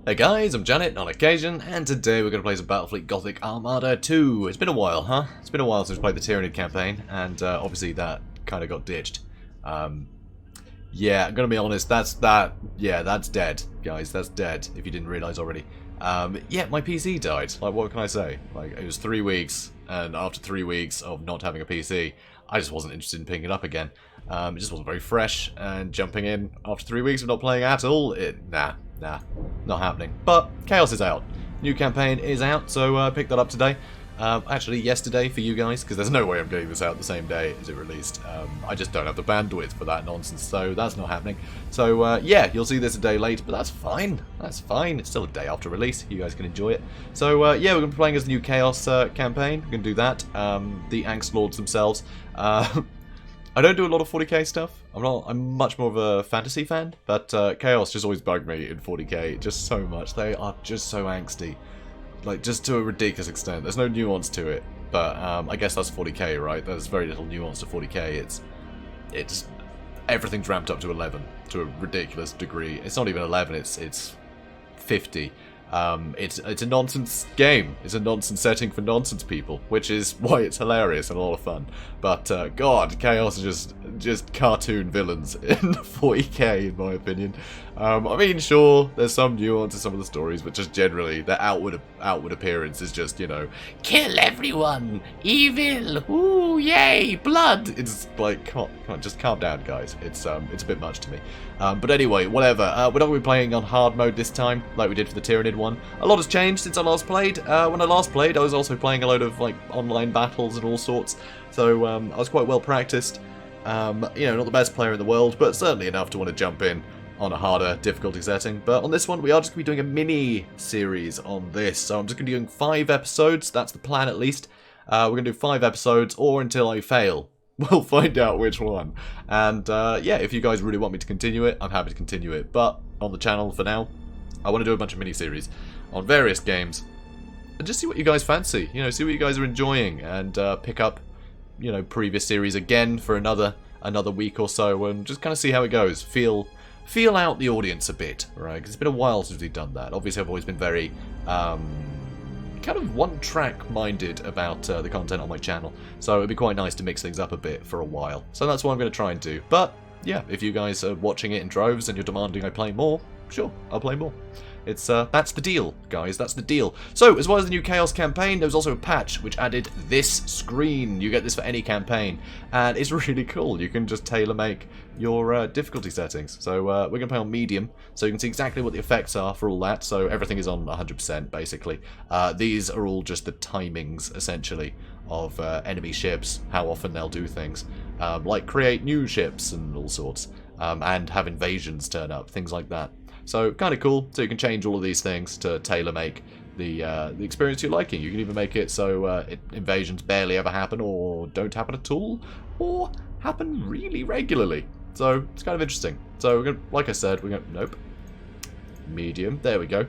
Hey guys, I'm JanetOnOccasion, and today we're going to play some Battlefleet Gothic Armada II. It's been a while, huh? It's been a while since we played the Tyranid campaign, and obviously that kind of got ditched. Yeah, I'm going to be honest, that's dead, guys. That's dead, if you didn't realise already. Yeah, my PC died. Like, what can I say? Like, it was 3 weeks, and after 3 weeks of not having a PC, I just wasn't interested in picking it up again. It just wasn't very fresh, and jumping in after 3 weeks of not playing at all, nah, not happening. But Chaos is out. New campaign is out, so I picked that up today. Actually, yesterday for you guys, because there's no way I'm getting this out the same day as it released. I just don't have the bandwidth for that nonsense, so that's not happening. So, yeah, you'll see this a day late, but that's fine. That's fine. It's still a day after release. You guys can enjoy it. So, yeah, we're going to be playing as the new Chaos campaign. We're going to do that. The Angst Lords themselves. I don't do a lot of 40k stuff. I'm much more of a fantasy fan, but Chaos just always bugged me in 40k just so much. They are just so angsty. Like, just to a ridiculous extent. There's no nuance to it, but I guess that's 40k, right? There's very little nuance to 40k. It's everything's ramped up to 11 to a ridiculous degree. It's not even 11. It's 50. It's a nonsense game. It's a nonsense setting for nonsense people, which is why it's hilarious and a lot of fun. But God, Chaos is just cartoon villains in 40k, in my opinion. I mean, sure, there's some nuance to some of the stories, but just generally, their outward appearance is just, you know, kill everyone, evil, ooh, yay, blood. It's like, come on, just calm down, guys. It's a bit much to me. But anyway, whatever. We're not going to be playing on hard mode this time, like we did for the Tyranid one. A lot has changed since I last played. When I last played, I was also playing a load of like online battles and all sorts, so I was quite well practiced. You know, not the best player in the world, but certainly enough to want to jump in on a harder difficulty setting. But on this one, we are just going to be doing a mini-series on this. So I'm just going to be doing 5 episodes. That's the plan, at least. We're going to do 5 episodes, or until I fail. We'll find out which one. And, yeah, if you guys really want me to continue it, I'm happy to continue it. But on the channel, for now, I want to do a bunch of mini-series on various games. And just see what you guys fancy. You know, see what you guys are enjoying. And pick up, you know, previous series again for another week or so. And just kind of see how it goes. Feel out the audience a bit, right? Because it's been a while since we've done that. Obviously, I've always been very, kind of one-track minded about the content on my channel. So it'd be quite nice to mix things up a bit for a while. So that's what I'm going to try and do. But, yeah, if you guys are watching it in droves and you're demanding I play more, sure, I'll play more. It's, that's the deal, guys, that's the deal. So, as well as the new Chaos campaign, there was also a patch which added this screen. You get this for any campaign, and it's really cool. You can just tailor-make your difficulty settings. So, we're going to play on medium, so you can see exactly what the effects are for all that. So, everything is on 100%, basically. These are all just the timings, essentially, of enemy ships, how often they'll do things. Like create new ships and all sorts, and have invasions turn up, things like that. So, kind of cool. So you can change all of these things to tailor-make the experience you're liking. You can even make it so invasions barely ever happen, or don't happen at all, or happen really regularly. So, it's kind of interesting. So, we're gonna, like I said, we're going to... Nope. Medium. There we go.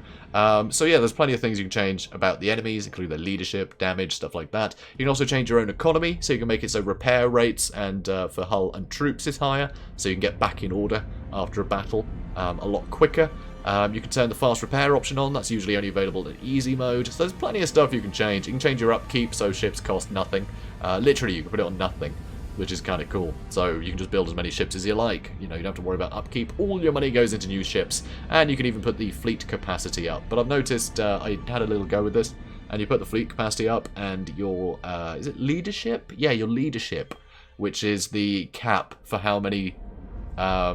So yeah, there's plenty of things you can change about the enemies, including their leadership, damage, stuff like that. You can also change your own economy, so you can make it so repair rates and for hull and troops is higher, so you can get back in order after a battle a lot quicker. You can turn the fast repair option on. That's usually only available in easy mode. So there's plenty of stuff you can change. You can change your upkeep, so ships cost nothing. Literally, you can put it on nothing, which is kind of cool. So you can just build as many ships as you like. You know, you don't have to worry about upkeep. All your money goes into new ships, and you can even put the fleet capacity up. But I've noticed, I had a little go with this, and you put the fleet capacity up, and your, is it leadership? Yeah, your leadership, which is the cap for how many, how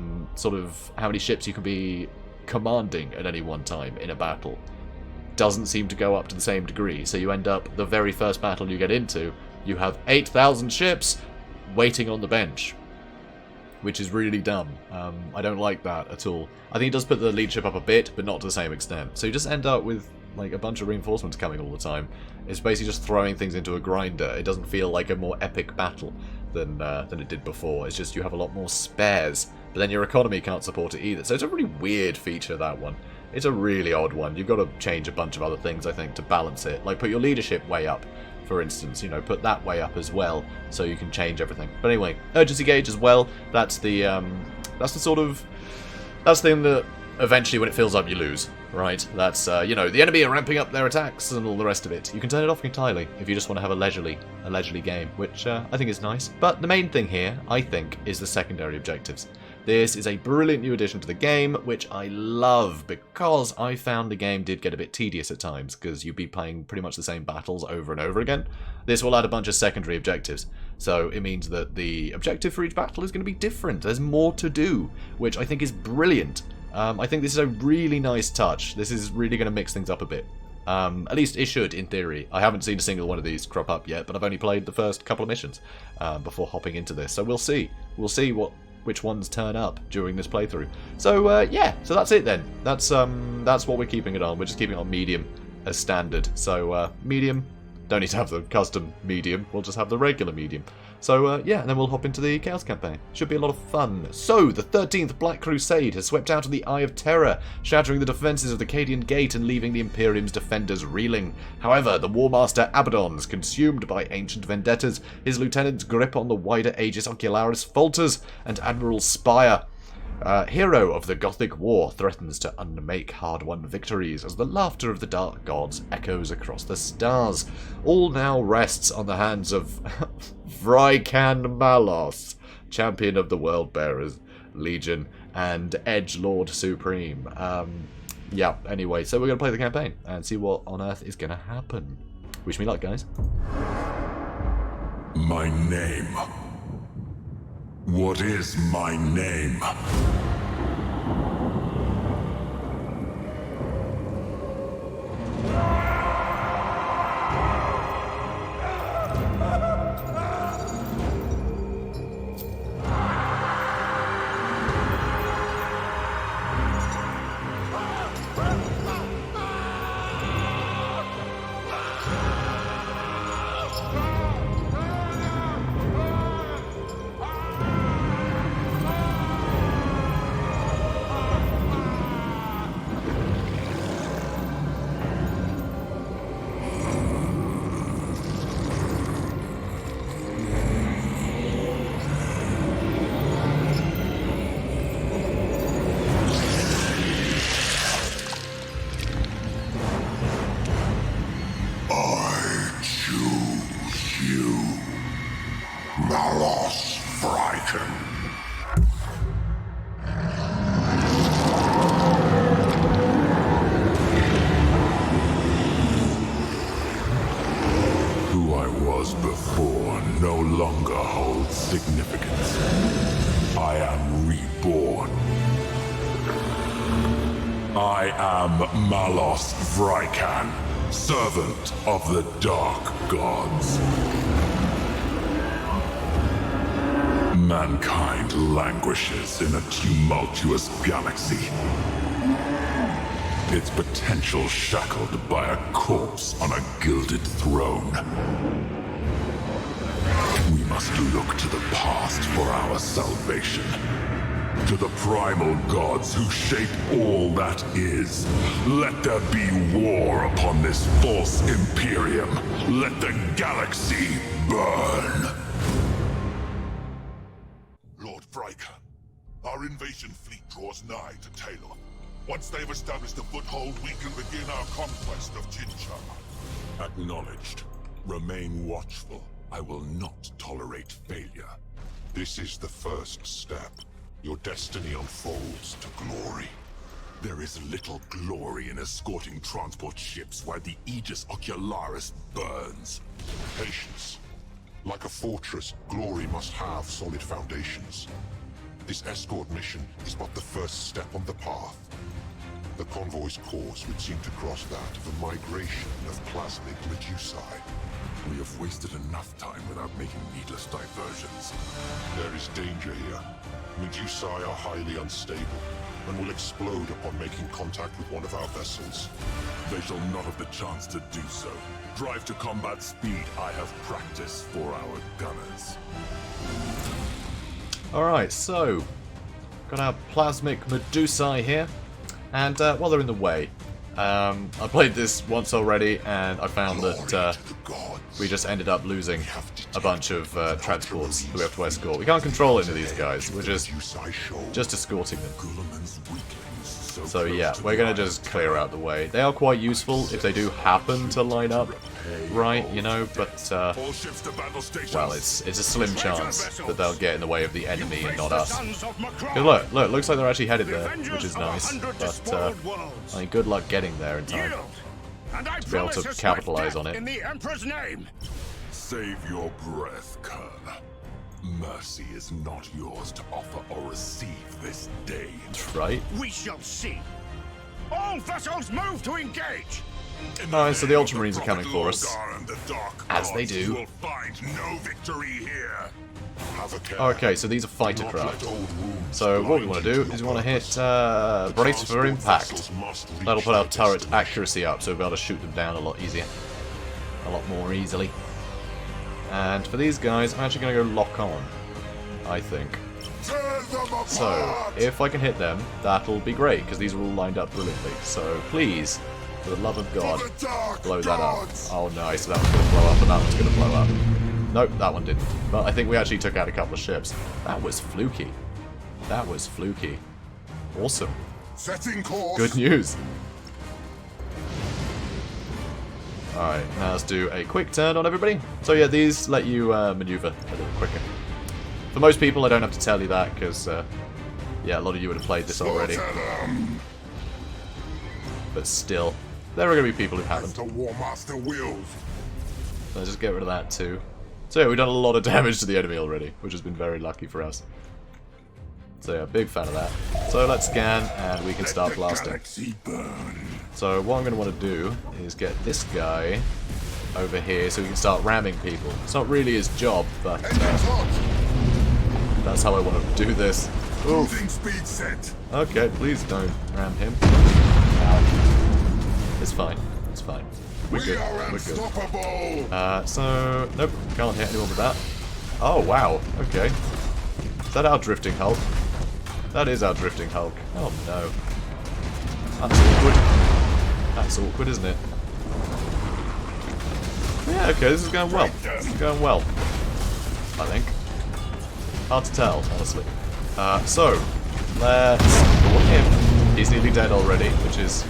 many ships you can be commanding at any one time in a battle. Doesn't seem to go up to the same degree. So you end up, the very first battle you get into, you have 8,000 ships waiting on the bench, which is really dumb. I don't like that at all. I think it does put the leadership up a bit, but not to the same extent. So you just end up with like a bunch of reinforcements coming all the time. It's basically just throwing things into a grinder. It doesn't feel like a more epic battle than it did before. It's just you have a lot more spares, but then your economy can't support it either. So it's a really weird feature, that one. It's a really odd one. You've got to change a bunch of other things, I think, to balance it. Like put your leadership way up, for instance, you know, put that way up as well, so you can change everything. But anyway, urgency gauge as well. That's the sort of, that's the thing that eventually when it fills up you lose, right? That's, you know, the enemy are ramping up their attacks and all the rest of it. You can turn it off entirely if you just want to have a leisurely game, which I think is nice. But the main thing here, I think, is the secondary objectives. This is a brilliant new addition to the game, which I love, because I found the game did get a bit tedious at times, because you'd be playing pretty much the same battles over and over again. This will add a bunch of secondary objectives, so it means that the objective for each battle is going to be different. There's more to do, which I think is brilliant. I think this is a really nice touch. This is really going to mix things up a bit. At least it should, in theory. I haven't seen a single one of these crop up yet, but I've only played the first couple of missions before hopping into this, so we'll see. We'll see which ones turn up during this playthrough. So yeah, so that's it then. That's what we're keeping it on. We're just keeping it on medium as standard. So medium, don't need to have the custom medium. We'll just have the regular medium. So yeah, and then we'll hop into the Chaos campaign. Should be a lot of fun. So the 13th Black Crusade has swept out of the Eye of Terror, shattering the defences of the Cadian Gate and leaving the Imperium's defenders reeling. However, the War Master Abaddon's consumed by ancient vendettas, his lieutenant's grip on the wider Aegis Ocularis falters, and Admiral Spire, hero of the Gothic War, threatens to unmake hard-won victories as the laughter of the Dark Gods echoes across the stars. All now rests on the hands of Vraikan Malos, champion of the World Bearers Legion and Edgelord Supreme. Yeah, anyway, so we're going to play the campaign and see what on earth is going to happen. Wish me luck, guys. My name. What is my name? Before no longer holds significance. I am reborn. I am Malos Vraikan, servant of the Dark Gods. Mankind languishes in a tumultuous galaxy, its potential shackled by a corpse on a gilded throne. We must look to the past for our salvation. To the primal gods who shape all that is. Let there be war upon this false Imperium. Let the galaxy burn. Lord Vraikan, our invasion fleet draws nigh to Taylor. Once they've established a foothold, we can begin our conquest of Jinchar. Acknowledged. Remain watchful. I will not tolerate failure. This is the first step. Your destiny unfolds to glory. There is little glory in escorting transport ships while the Aegis Ocularis burns. Patience. Like a fortress, glory must have solid foundations. This escort mission is but the first step on the path. The convoy's course would seem to cross that of a migration of plasmic Medusae. We have wasted enough time without making needless diversions. There is danger here. Medusae are highly unstable, and will explode upon making contact with one of our vessels. They shall not have the chance to do so. Drive to combat speed I have practiced for our gunners. Alright, so got our plasmic Medusae here, and while they're in the way, I played this once already, and I found that we just ended up losing a bunch of transports that we have to escort. We can't control any of these guys, we're just escorting them. Guilliman's weaklings So yeah, we're gonna just clear out the way. They are quite useful if they do happen to line up right, you know, but well, it's a slim chance that they'll get in the way of the enemy and not us. 'Cause look, looks like they're actually headed there, which is nice, but I mean, good luck getting there in time to be able to capitalize on it. In the Emperor's name. Save your breath, Colonel. Mercy is not yours to offer or receive this day. Right? We shall see. All vessels move to engage. Alright, so the Ultramarines are coming for us. As they do. You will find no victory here. Okay, so these are fighter craft. So what we want to do is we want to hit brace for impact. That'll put our turret accuracy up, so we'll be able to shoot them down a lot easier. A lot more easily. And for these guys, I'm actually going to go lock on, I think. So, if I can hit them, that'll be great, because these are all lined up brilliantly. So, please, for the love of God, blow that up. Oh, nice, that one's going to blow up, and that one's going to blow up. Nope, that one didn't. But I think we actually took out a couple of ships. That was fluky. That was fluky. Awesome. Setting course. Good news. Alright, now let's do a quick turn on everybody. So yeah, these let you maneuver a little quicker. For most people, I don't have to tell you that, because, yeah, a lot of you would have played this already. But still, there are going to be people who haven't. So let's just get rid of that too. So yeah, we've done a lot of damage to the enemy already, which has been very lucky for us. So yeah, big fan of that. So let's scan, and we can start blasting. So what I'm going to want to do is get this guy over here so we can start ramming people. It's not really his job, but that's how I want to do this. Speed set. Okay, please don't ram him. Ow. It's fine. It's fine. We're good. We're good. So nope, can't hit anyone with that. Oh wow. Okay. Is that our drifting Hulk? That is our drifting Hulk. Oh no. That's awkward. That's awkward, isn't it? Yeah, okay, this is going well. This is going well. I think. Hard to tell, honestly. So, let's kill him. He's nearly dead already, which is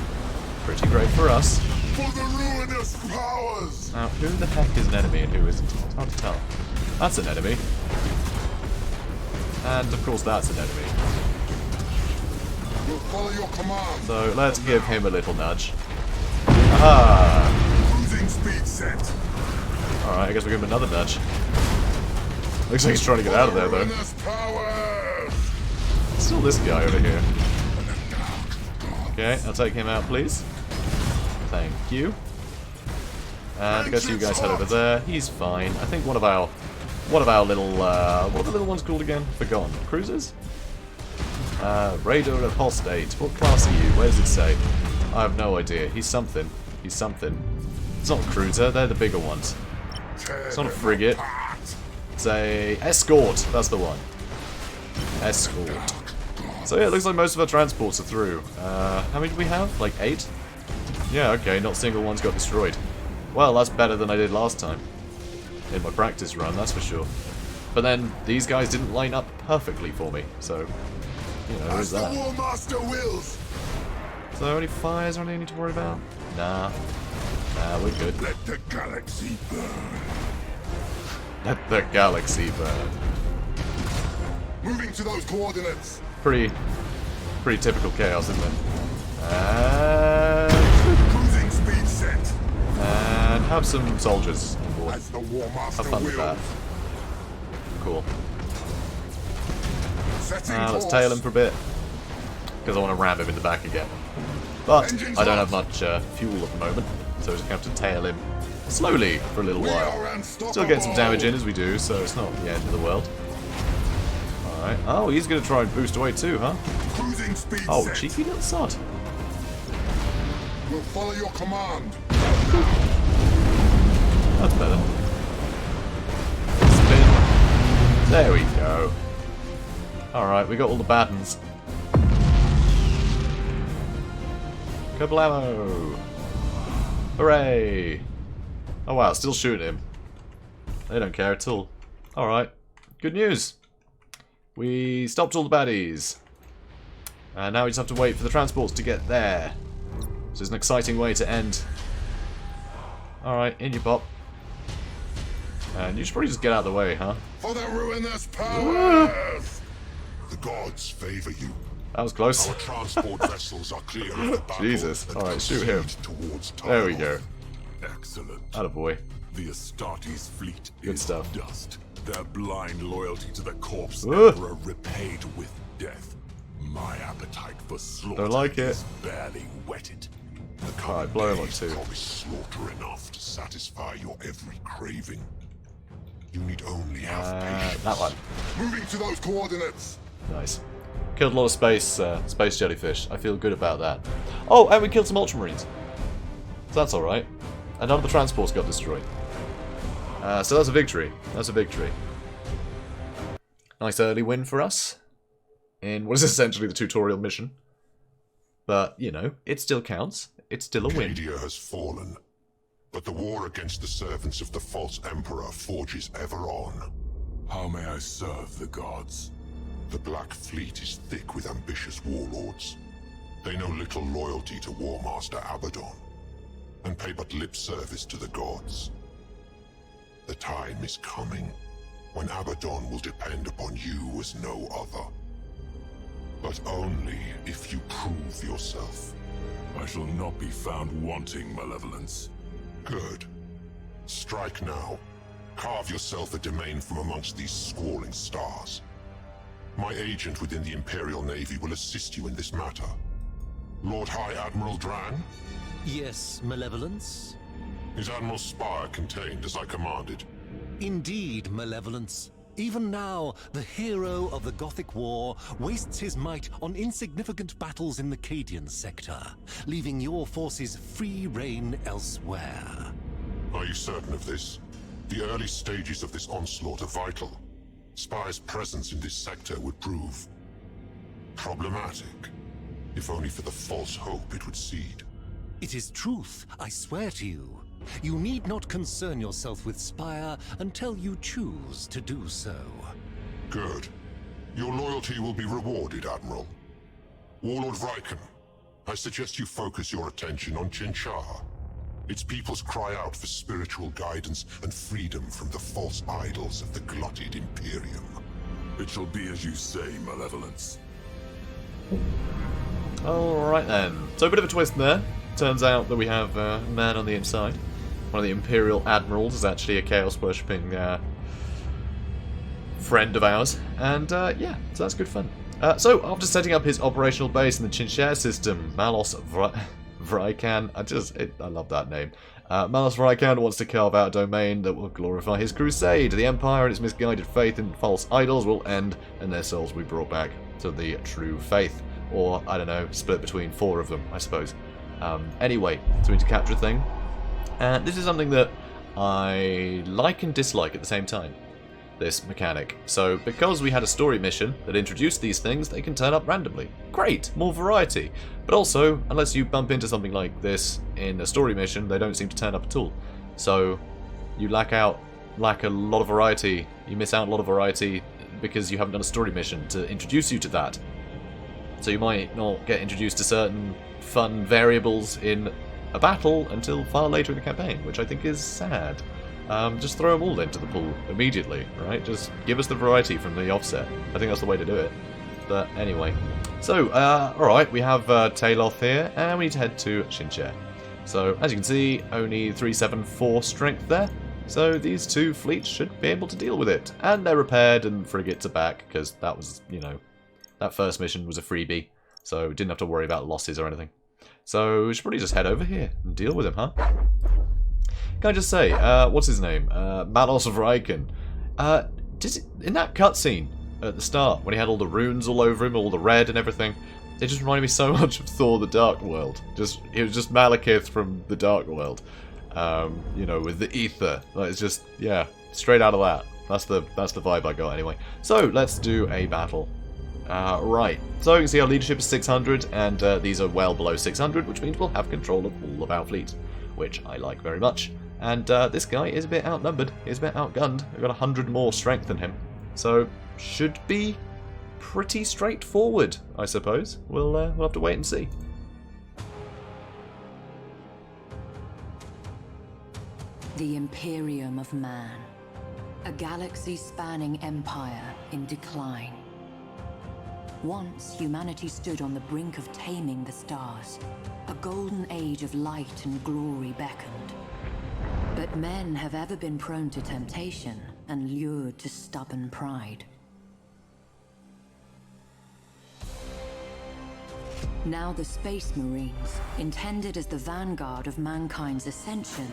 pretty great for us. For the ruinous powers. Now, who the heck is an enemy and who isn't? It's hard to tell. That's an enemy. And, of course, that's an enemy. We'll follow your command. So, let's give him a little nudge. Aha! Cruising speed set. Alright, I guess we'll give him another nudge. Looks like he's trying to get out of there, though. Still this guy over here. Okay, I'll take him out, please. Thank you. And I guess you guys head over there. He's fine. I think one of our little, what are the little ones called again? Forgotten. Cruisers? Raider Apostate. What class are you? Where does it say? I have no idea. He's something. He's something. It's not a cruiser, they're the bigger ones. It's not a frigate. It's a Escort, that's the one. Escort. So yeah, it looks like most of our transports are through. How many do we have? Like 8? Yeah, okay, not a single one's got destroyed. Well, that's better than I did last time. In my practice run, that's for sure. But then, these guys didn't line up perfectly for me, so, you know, there's that. Is there any fires or anything I need to worry about? Nah. Nah, we're good. Let the galaxy burn. Let the galaxy burn. Moving to those coordinates. Pretty typical chaos, isn't it? And Cruising speed set. And have some soldiers on board. As the War Master Have fun with that. Cool. Setting Let's tail him for a bit. Because I want to ram him in the back again. But I don't have much fuel at the moment, so we're just going to have to tail him slowly for a little while. Still getting some damage in as we do, so it's not the end of the world. Alright. Oh, he's going to try and boost away too, huh? Cruising speed Oh, set. cheeky little sod. We'll follow your command. That's better. Spin. There we go. Alright, we got all the bad ones. Kablamo! Hooray! Oh wow, still shooting him. They don't care at all. Alright, good news. We stopped all the baddies. And now we just have to wait for the transports to get there. This is an exciting way to end. Alright, in you pop. And you should probably just get out of the way, huh? For the ruinous powers! The gods favor you. That was close. Our transport vessels are clear of the battle. Jesus. and Alright, shoot him. proceed towards There we go. Excellent. Attaboy. The Astartes fleet Good is stuff. dust. Their blind loyalty to the corpse Ugh. emperor repaid with death. My appetite for slaughter Don't like it. is barely whetted. The coming Alright, blow him up days too. promise slaughter enough to satisfy your every craving. You need only have patience. That one. Moving to those coordinates. Nice. Killed a lot of space jellyfish. I feel good about that. Oh, and we killed some Ultramarines. So that's alright. And none of the transports got destroyed. So that's a victory. That's a victory. Nice early win for us. In what is essentially the tutorial mission. But, you know, it still counts. It's still a win. Arcadia has fallen, but the war against the servants of the false emperor forges ever on. How may I serve the gods? The Black Fleet is thick with ambitious warlords. They know little loyalty to War Master Abaddon, and pay but lip service to the gods. The time is coming when Abaddon will depend upon you as no other. But only if you prove yourself. I shall not be found wanting malevolence. Good. Strike now. Carve yourself a domain from amongst these squalling stars. My agent within the Imperial Navy will assist you in this matter. Lord High Admiral Dran? Yes, Malevolence? Is Admiral Spire contained as I commanded? Indeed, Malevolence. Even now, the hero of the Gothic War wastes his might on insignificant battles in the Cadian sector, leaving your forces free rein elsewhere. Are you certain of this? The early stages of this onslaught are vital. Spire's presence in this sector would prove problematic, if only for the false hope it would seed. It is truth, I swear to you. You need not concern yourself with Spire until you choose to do so. Good. Your loyalty will be rewarded, Admiral. Warlord Vraiken, I suggest you focus your attention on Chinchar. Its peoples cry out for spiritual guidance and freedom from the false idols of the glutted Imperium. It shall be as you say, Malevolence. Alright then. So a bit of a twist there. Turns out that we have a man on the inside. One of the Imperial Admirals is actually a Chaos-worshipping friend of ours. And yeah, so that's good fun. So after setting up his operational base in the Chinchar system, Malos Vraikan, I love that name. Malos Vraikan wants to carve out a domain that will glorify his crusade. The Empire and its misguided faith in false idols will end, and their souls will be brought back to the true faith. Or, I don't know, split between 4 of them, I suppose. Anyway, so we need to capture a thing. And this is something that I like and dislike at the same time. This mechanic. So, because we had a story mission that introduced these things, they can turn up randomly. Great! More variety. But also, unless you bump into something like this in a story mission, they don't seem to turn up at all. So, you lack a lot of variety. You miss out a lot of variety because you haven't done a story mission to introduce you to that. So you might not get introduced to certain fun variables in a battle until far later in the campaign, which I think is sad. Just throw them all into the pool immediately, right? Just give us the variety from the offset. I think that's the way to do it. But anyway. So, alright, we have Taloth here, and we need to head to Chinchar. So, as you can see, only 374 strength there. So these 2 fleets should be able to deal with it. And they're repaired and frigates are back, because that was, you know, that first mission was a freebie. So didn't have to worry about losses or anything. So we should probably just head over here and deal with him, huh? Can I just say, what's his name? Malos Vraiken. In that cutscene at the start, when he had all the runes all over him, all the red and everything, it just reminded me so much of Thor the Dark World. It was just Malekith from the Dark World. You know, with the ether. Like, it's just, yeah, straight out of that. That's the vibe I got anyway. So, let's do a battle. Right, so you can see our leadership is 600, and these are well below 600, which means we'll have control of all of our fleet, which I like very much. And this guy is a bit outnumbered, he's a bit outgunned. We've got 100 more strength than him, so should be pretty straightforward, I suppose. We'll have to wait and see. The Imperium of Man. A galaxy-spanning empire in decline. Once, humanity stood on the brink of taming the stars. A golden age of light and glory beckoned. But men have ever been prone to temptation and lured to stubborn pride. Now the Space Marines, intended as the vanguard of mankind's ascension,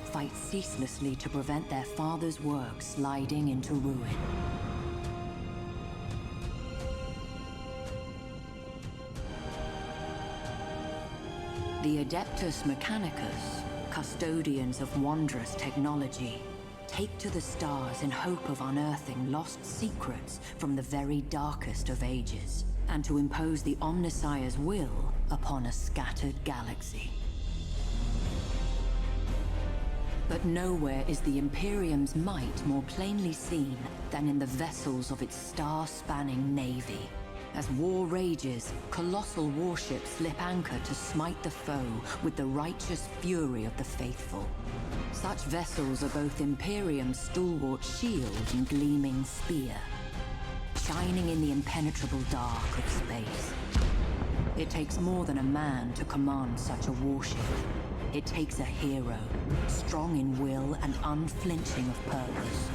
fight ceaselessly to prevent their father's work sliding into ruin. The Adeptus Mechanicus, custodians of wondrous technology, take to the stars in hope of unearthing lost secrets from the very darkest of ages, and to impose the Omnissiah's will upon a scattered galaxy. But nowhere is the Imperium's might more plainly seen than in the vessels of its star-spanning navy. As war rages, colossal warships slip anchor to smite the foe with the righteous fury of the faithful. Such vessels are both Imperium's stalwart shield and gleaming spear, shining in the impenetrable dark of space. It takes more than a man to command such a warship. It takes a hero, strong in will and unflinching of purpose.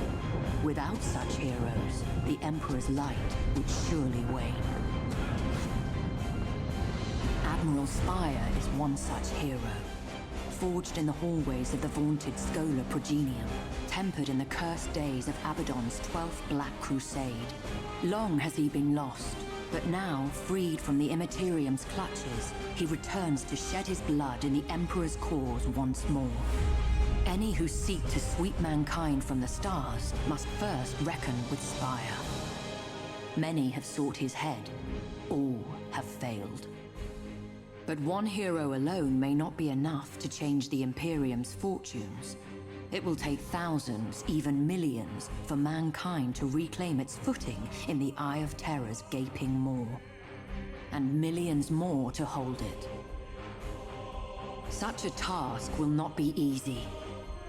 Without such heroes, the Emperor's light would surely wane. Admiral Spire is one such hero, forged in the hallways of the vaunted Schola Progenium, tempered in the cursed days of Abaddon's 12th Black Crusade. Long has he been lost, but now, freed from the Immaterium's clutches, he returns to shed his blood in the Emperor's cause once more. Any who seek to sweep mankind from the stars must first reckon with Spire. Many have sought his head, all have failed. But one hero alone may not be enough to change the Imperium's fortunes. It will take thousands, even millions, for mankind to reclaim its footing in the Eye of Terror's gaping maw. And millions more to hold it. Such a task will not be easy.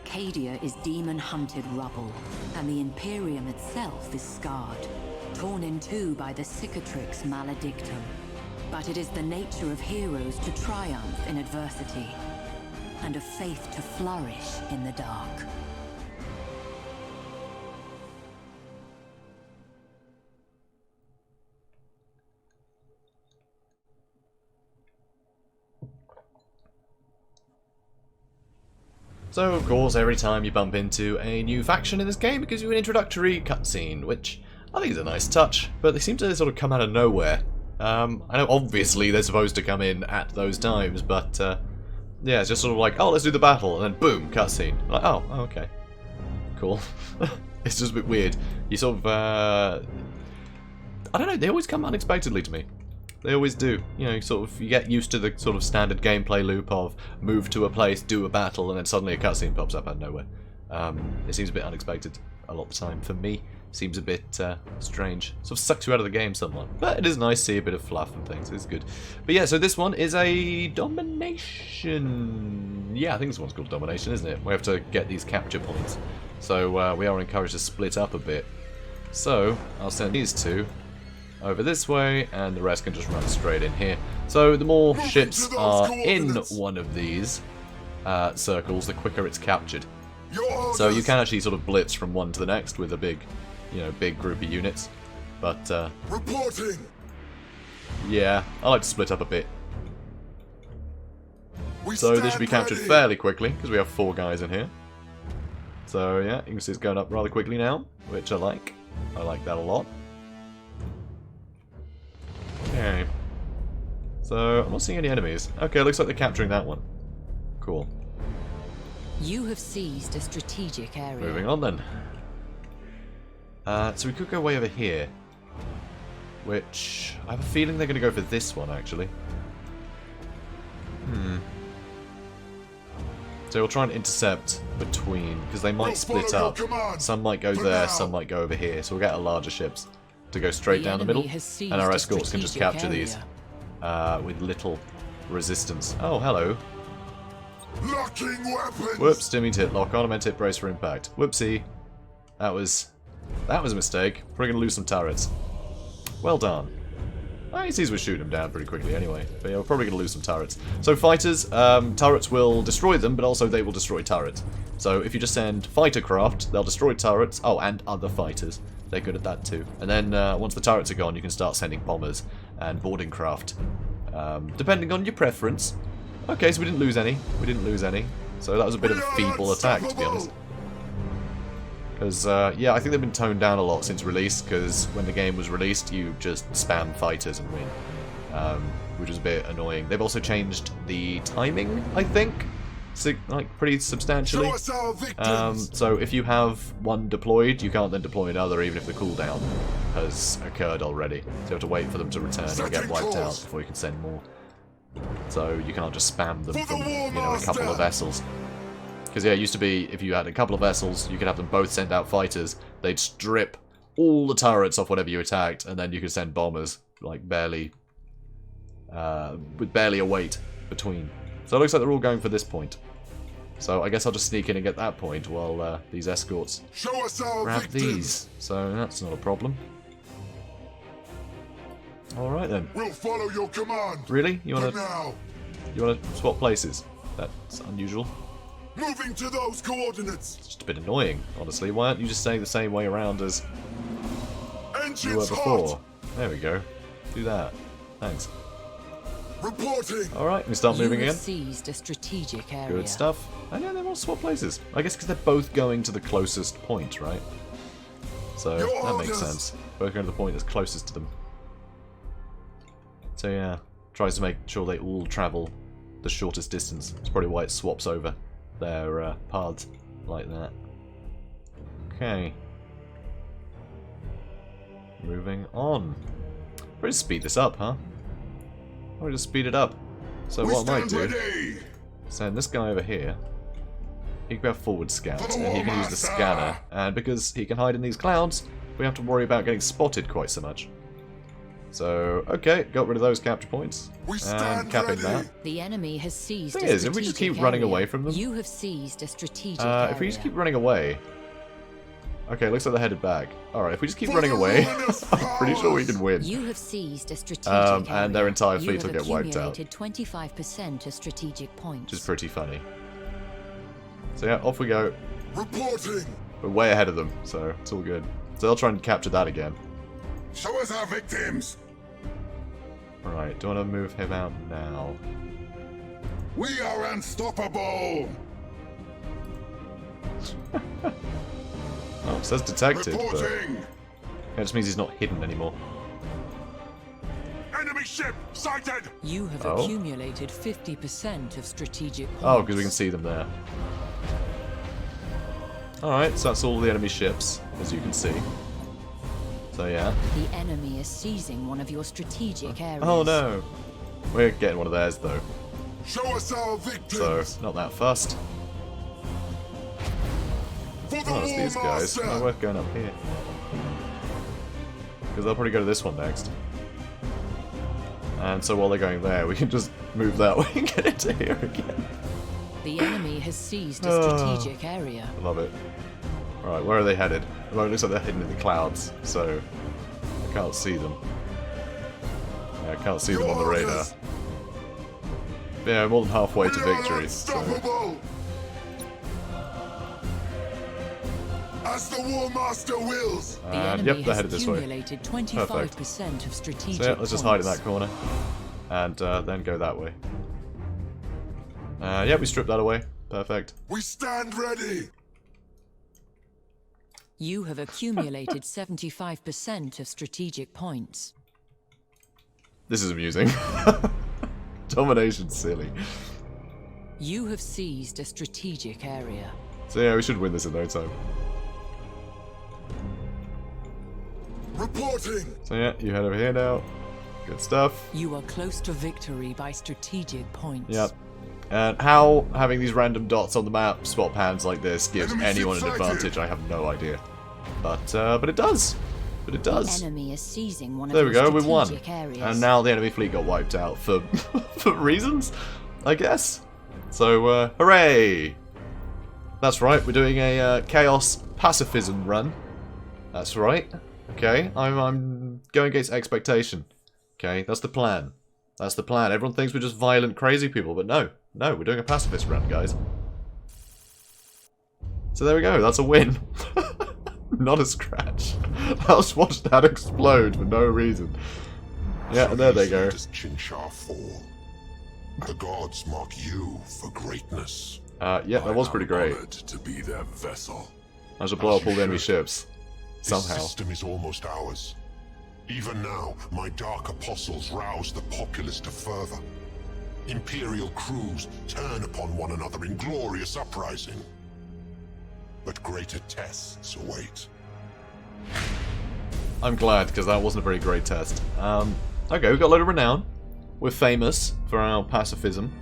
Cadia is demon-hunted rubble, and the Imperium itself is scarred, torn in two by the cicatrix maledictum. But it is the nature of heroes to triumph in adversity, and of faith to flourish in the dark. So, of course, every time you bump into a new faction in this game, it gives you an introductory cutscene, which I think is a nice touch, but they seem to sort of come out of nowhere. I know obviously they're supposed to come in at those times, but yeah, it's just sort of like, oh, let's do the battle, and then boom, cutscene. Like, oh, okay. Cool. It's just a bit weird. You sort of, I don't know, they always come unexpectedly to me. They always do. You know, sort of, you get used to the sort of standard gameplay loop of move to a place, do a battle, and then suddenly a cutscene pops up out of nowhere. It seems a bit unexpected a lot of the time for me. Seems a bit strange. Sort of sucks you out of the game somewhat. But it is nice to see a bit of fluff and things. It's good. But yeah, so this one is a Domination. Yeah, I think this one's called Domination, isn't it? We have to get these capture points. So we are encouraged to split up a bit. So I'll send these two over this way, and the rest can just run straight in here. So the more ships are in one of these circles, the quicker it's captured. So you can actually sort of blitz from one to the next with a big, you know, big group of units. But Reporting. yeah, I like to split up a bit. So this should be captured fairly quickly because we have 4 guys in here. So yeah, you can see it's going up rather quickly now, which I like. I like that a lot. Okay. So I'm not seeing any enemies. Okay, looks like they're capturing that one. Cool. You have seized a strategic area. Moving on then. So we could go way over here. Which, I have a feeling they're going to go for this one, actually. So we'll try and intercept between, because they might split up. Some might go there, some might go over here. So we'll get our larger ships to go straight down the middle, enemy has seized and our a escorts can just strategic capture these with little resistance. Oh, hello. Locking weapons! Whoops, didn't mean to hit lock on, I meant to hit brace for impact. Whoopsie. That was a mistake. We're gonna lose some turrets. Well done. He sees we're shooting them down pretty quickly anyway. But yeah, we're probably going to lose some turrets. So fighters, turrets will destroy them, but also they will destroy turrets. So if you just send fighter craft, they'll destroy turrets. Oh, and other fighters. They're good at that too. And then once the turrets are gone, you can start sending bombers and boarding craft. Depending on your preference. Okay, so we didn't lose any. We didn't lose any. So that was a bit of a feeble attack, to be honest. Because, yeah, I think they've been toned down a lot since release, because when the game was released, you just spam fighters and win. Which is a bit annoying. They've also changed the timing, I think, like pretty substantially. So if you have one deployed, you can't then deploy another, even if the cooldown has occurred already. So you have to wait for them to return and get wiped out before you can send more. So you can't just spam them from, you know, a couple of vessels. Because, yeah, it used to be, if you had a couple of vessels, you could have them both send out fighters. They'd strip all the turrets off whatever you attacked, and then you could send bombers, like, barely, with barely a weight between. So it looks like they're all going for this point. So I guess I'll just sneak in and get that point while these escorts grab these. So that's not a problem. Alright then. We'll follow your command. Really? You wanna swap places? That's unusual. Moving to those coordinates. It's just a bit annoying, honestly. Why aren't you just staying the same way around as you were Engines before? hot. There we go. Do that. Thanks. Reporting. Alright, we start moving You have again. seized a strategic area. Good stuff. And yeah, they want to swap places. I guess because they're both going to the closest point, right? So Your that makes orders. sense. Both going to the point that's closest to them. So yeah, tries to make sure they all travel the shortest distance. That's probably why it swaps over their paths like that. Okay. Moving on. We'll just speed this up, huh? We'll just speed it up. So what I might do, Ready. send this guy over here. He can have forward scout, For the and he can use the Master! scanner. And because he can hide in these clouds, we have to worry about getting spotted quite so much. So, okay, got rid of those capture points. We And stand capping ready. that. The enemy has seized Thing a is, if we just keep strategic running area. away from them- You have seized a strategic area. If we just keep running away... Okay, looks like they're headed back. Alright, if we just keep For running the away, luminous I'm pretty sure we can win. You have seized a strategic area. and their entire You fleet have will get wiped out. accumulated 25% of strategic points. Which is pretty funny. So yeah, off we go. Reporting. We're way ahead of them, so it's all good. So they'll try and capture that again. Show us our victims. Alright, do you want to move him out now? We are unstoppable. Oh, it says detected, but Reporting. that just means he's not hidden anymore. Enemy ship sighted. You have Oh. accumulated 50% of strategic points. Oh, because we can see them there. Alright, so that's all the enemy ships, as you can see. So yeah. The enemy is seizing one of your strategic areas. Oh no! We're getting one of theirs though, Show us our victims. so not that fussed. For the Oh, it's War these guys. Master. Not worth going up here. Because they'll probably go to this one next. And so while they're going there, we can just move that way and get into here again. The enemy has seized a strategic area. I love it. Alright, where are they headed? Well, it looks like they're hidden in the clouds, so I can't see them. Yeah, I can't see them on the radar. Yeah, more than halfway to We are victory. So. unstoppable. As the War Master wills. The And enemy yep, they're has headed this way. accumulated 25% of strategic So yeah, let's just hide in points. that corner. And then go that way. Yeah, we stripped that away. Perfect. We stand ready. You have accumulated 75% of strategic points. This is amusing. Domination's silly. You have seized a strategic area. So yeah, we should win this in no time. Reporting. So yeah, you head over here now. Good stuff. You are close to victory by strategic points. Yep. And how having these random dots on the map swap hands like this gives Enemy anyone an ship sighted. advantage, I have no idea. But it does. But it The does. enemy is seizing one of There we your go, we won. strategic areas. And now the enemy fleet got wiped out for for reasons, I guess. So, hooray! That's right, we're doing a Chaos Pacifism run. That's right. Okay, I'm going against expectation. Okay, that's the plan. That's the plan. Everyone thinks we're just violent, crazy people, but no. No, we're doing a pacifist run, guys. So there we go, that's a win. Not a scratch. I'll just watch that explode for no reason. Yeah, and there they go. Does Chinchar fall? The gods mark you for greatness. Yeah, that was pretty great. Honored to be their vessel. I should blow As up all you the enemy should. ships. This Somehow. system is almost ours. Even now, my dark apostles rouse the populace to fervor. Imperial crews turn upon one another in glorious uprising. But greater tests await. I'm glad, because that wasn't a very great test. Okay, we've got a load of renown. We're famous for our pacifism.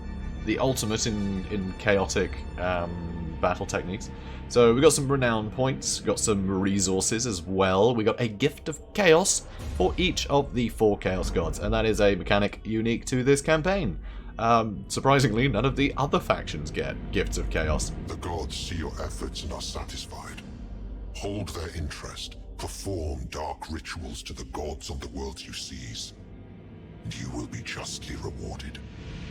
The ultimate in chaotic battle techniques. So we got some renown points, got some resources as well. We got a gift of chaos for each of the 4 chaos gods, and that is a mechanic unique to this campaign. Surprisingly, none of the other factions get gifts of chaos. The gods see your efforts and are satisfied. Hold their interest. Perform dark rituals to the gods on the worlds you seize. And you will be justly rewarded.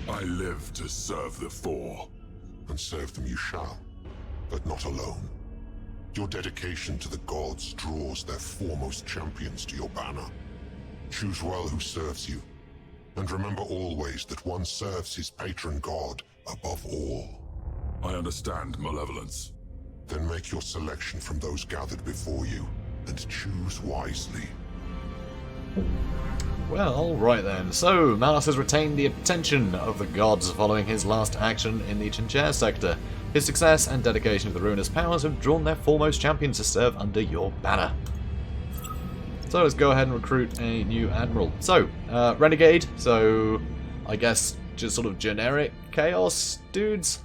I live to serve the 4. And serve them you shall. But not alone. Your dedication to the gods draws their foremost champions to your banner. Choose well who serves you. And remember always that one serves his patron god above all. I understand, Malevolence. Then make your selection from those gathered before you, and choose wisely. Well, alright then. So, Malus has retained the attention of the gods following his last action in the Chinchar sector. His success and dedication to the ruinous powers have drawn their foremost champions to serve under your banner. So let's go ahead and recruit a new Admiral. So, Renegade, so I guess just sort of generic Chaos dudes,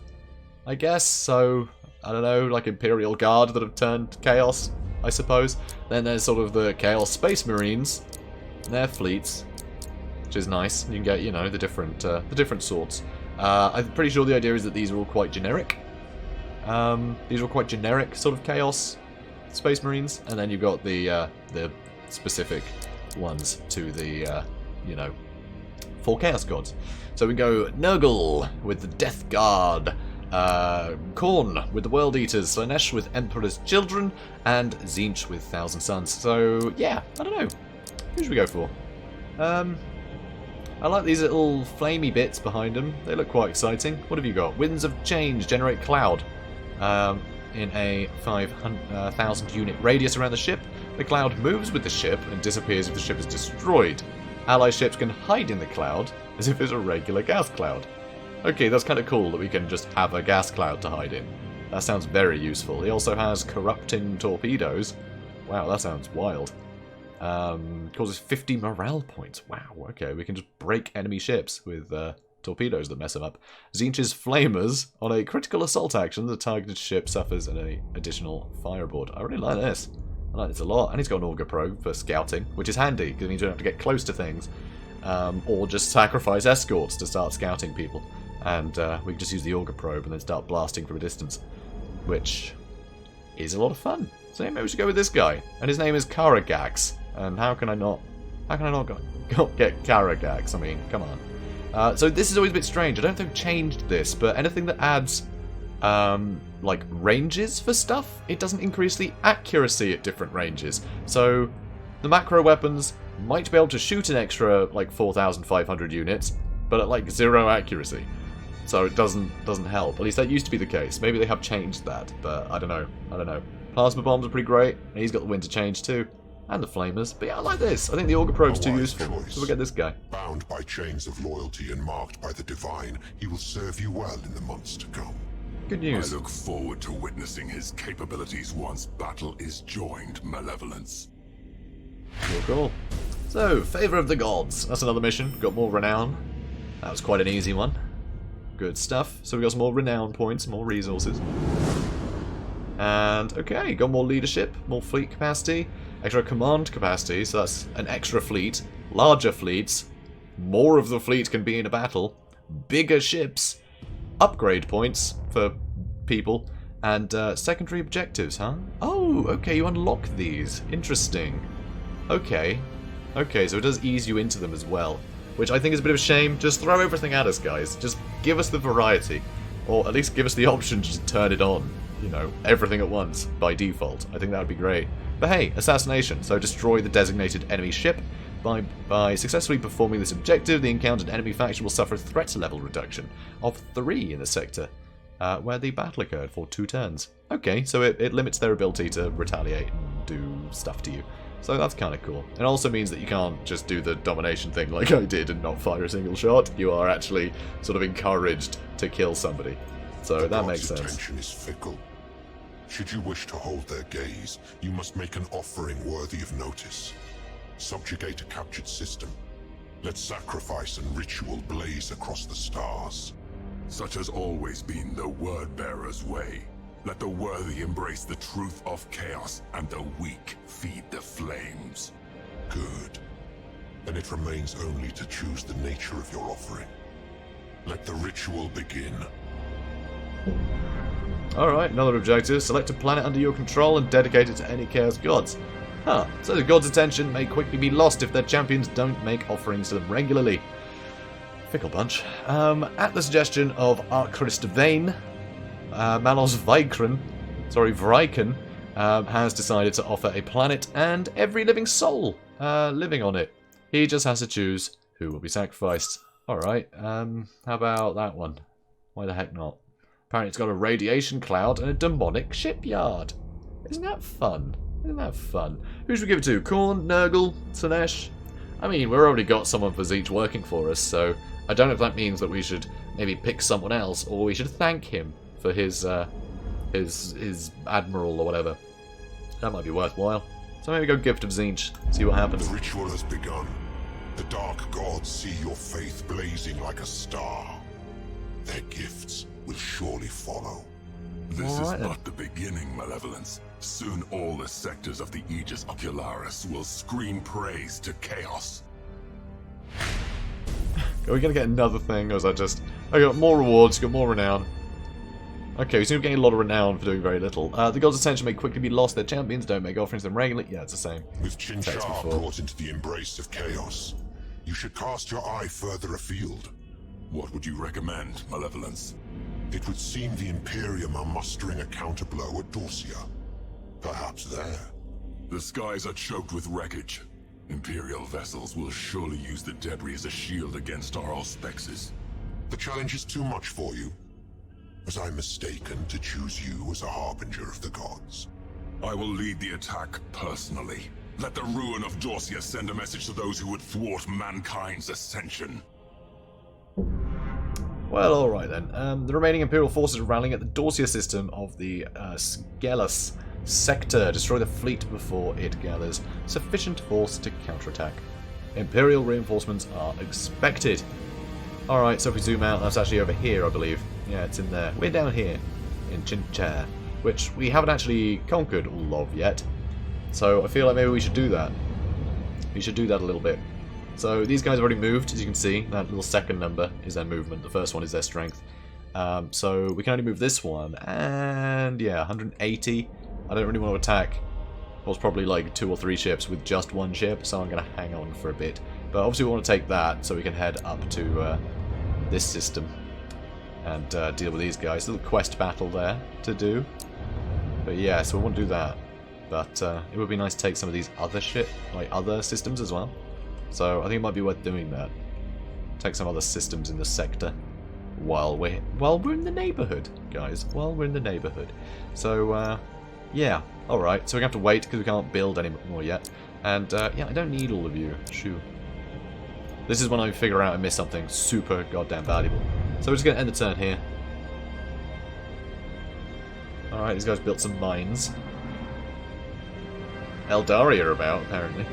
I guess. So, I don't know, like Imperial Guard that have turned Chaos, I suppose. Then there's sort of the Chaos Space Marines, their fleets, which is nice. You can get, you know, the different sorts. I'm pretty sure the idea is that these are all quite generic. These are all quite generic sort of Chaos Space Marines, and then you've got the specific ones to the, you know, 4 Chaos Gods. So we go Nurgle with the Death Guard, Khorne with the World Eaters, Slanesh with Emperor's Children, and Tzeentch with Thousand Suns. So, yeah, I don't know. Who should we go for? I like these little flamey bits behind them. They look quite exciting. What have you got? Winds of Change, generate cloud. In a 5,000 unit radius around the ship. The cloud moves with the ship and disappears if the ship is destroyed. Ally ships can hide in the cloud as if it's a regular gas cloud. Okay, that's kind of cool that we can just have a gas cloud to hide in. That sounds very useful. He also has corrupting torpedoes. Wow, that sounds wild. Causes 50 morale points. Wow, okay, we can just break enemy ships with torpedoes that mess them up. Tzeentch's Flamers, on a critical assault action, the targeted ship suffers an additional fireboard. I really like this. I like this a lot. And he's got an auger probe for scouting, which is handy, because it means you don't have to get close to things. Or just sacrifice escorts to start scouting people. And we can just use the auger probe and then start blasting from a distance. Which is a lot of fun. So maybe we should go with this guy. And his name is Karagax. And how can I not get Karagax? I mean, come on. So this is always a bit strange. I don't think I've changed this, but anything that adds like ranges for stuff, it doesn't increase the accuracy at different ranges. So the macro weapons might be able to shoot an extra like 4,500 units, but at like 0 accuracy. So it doesn't help. At least that used to be the case. Maybe they have changed that, but I don't know. Plasma bombs are pretty great, and he's got the winter change too. And the flamers. But yeah, I like this. I think the auger probe's too useful. Choice. So we'll get this guy. Bound by chains of loyalty and marked by the divine, he will serve you well in the months to come. Good news. I look forward to witnessing his capabilities once battle is joined, Malevolence. Cool. So, Favour of the Gods. That's another mission. Got more renown. That was quite an easy one. Good stuff. So we got some more renown points, more resources. And, okay, got more leadership, more fleet capacity. extra command capacity, so that's an extra fleet, larger fleets, more of the fleet can be in a battle, bigger ships, upgrade points for people, and secondary objectives, huh? Oh, okay, you unlock these. Interesting. Okay. Okay, so it does ease you into them as well, which I think is a bit of a shame. Just throw everything at us, guys. Just give us the variety. Or at least give us the option to just turn it on. You know, everything at once, by default. I think that would be great. But hey, Assassination. So destroy the designated enemy ship. By successfully performing this objective, the encountered enemy faction will suffer a threat level reduction of 3 in the sector, where the battle occurred for 2 turns. Okay, so it limits their ability to retaliate and do stuff to you. So that's kind of cool. It also means that you can't just do the domination thing like I did and not fire a single shot. You are actually sort of encouraged to kill somebody. So that makes sense. Attention is fickle. Should you wish to hold their gaze, you must make an offering worthy of notice. Subjugate a captured system. Let sacrifice and ritual blaze across the stars. Such has always been the word-bearer's way. Let the worthy embrace the truth of chaos, and the weak feed the flames. Good. Then it remains only to choose the nature of your offering. Let the ritual begin. Alright, another objective. Select a planet under your control and dedicate it to any Chaos Gods. Huh, so the gods' attention may quickly be lost if their champions don't make offerings to them regularly. Fickle bunch. At the suggestion of Archrist Vane, Malos Vaikren has decided to offer a planet and every living soul living on it. He just has to choose who will be sacrificed. Alright, how about that one? Why the heck not? Apparently it's got a radiation cloud and a demonic shipyard. Isn't that fun? Isn't that fun? Who should we give it to? Korn, Nurgle, Sinesh? I mean, we've already got some of us each working for us, so I don't know if that means that we should maybe pick someone else, or we should thank him for his Admiral or whatever. That might be worthwhile. So maybe go Gift of Tzeentch, see what happens. The ritual has begun. The dark gods see your faith blazing like a star. Their gifts will surely follow. This is but the beginning, Malevolence. Soon all the sectors of the Aegis Ocularis will scream praise to chaos. Are we going to get another thing, or is that just... I got more rewards, got more renown. Okay, we seem to be getting a lot of renown for doing very little. The gods' attention may quickly be lost. Their champions don't make offerings to them regularly. Yeah, it's the same. With Chinchar brought into the embrace of chaos, you should cast your eye further afield. What would you recommend, Malevolence? It would seem the Imperium are mustering a counterblow at Dorsia. Perhaps there. The skies are choked with wreckage. Imperial vessels will surely use the debris as a shield against our auspexes. The challenge is too much for you. Was I mistaken to choose you as a harbinger of the gods? I will lead the attack personally. Let the ruin of Dorsia send a message to those who would thwart mankind's ascension. Well, alright then. The remaining Imperial forces are rallying at the Dorsia system of the Skelos sector. Destroy the fleet before it gathers sufficient force to counterattack. Imperial reinforcements are expected. Alright, so if we zoom out, that's actually over here, I believe. Yeah, it's in there. We're down here, in Chinchar, which we haven't actually conquered all of yet. So I feel like maybe we should do that. We should do that a little bit. So these guys have already moved, as you can see. That little second number is their movement. The first one is their strength. So we can only move this one. And yeah, 180. I don't really want to attack. Well, it's probably like 2 or 3 ships with just one ship, so I'm going to hang on for a bit. But obviously we want to take that so we can head up to this system and deal with these guys. A little quest battle there to do. But yeah, so we won't do that. But it would be nice to take some of these other other systems as well. So I think it might be worth doing that. Take some other systems in the sector while we're in the neighborhood, guys. While we're in the neighborhood. So yeah, all right. So we have to wait because we can't build any more yet. And yeah, I don't need all of you. Shoo. This is when I figure out I missed something super goddamn valuable. So we're just gonna end the turn here. All right, these guys built some mines. Eldaria are about, apparently.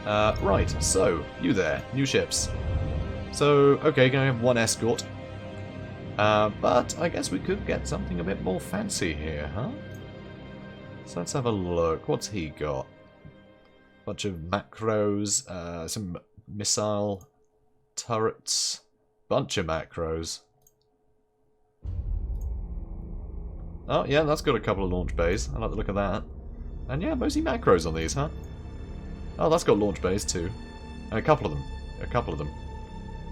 Right, so, you there. New ships. So, okay, gonna have 1 escort. But I guess we could get something a bit more fancy here, huh? So let's have a look. What's he got? Bunch of macros, some missile turrets, bunch of macros. Oh yeah, that's got a couple of launch bays. I like the look of that. And yeah, mostly macros on these, huh? Oh, that's got launch bays too. And a couple of them. A couple of them.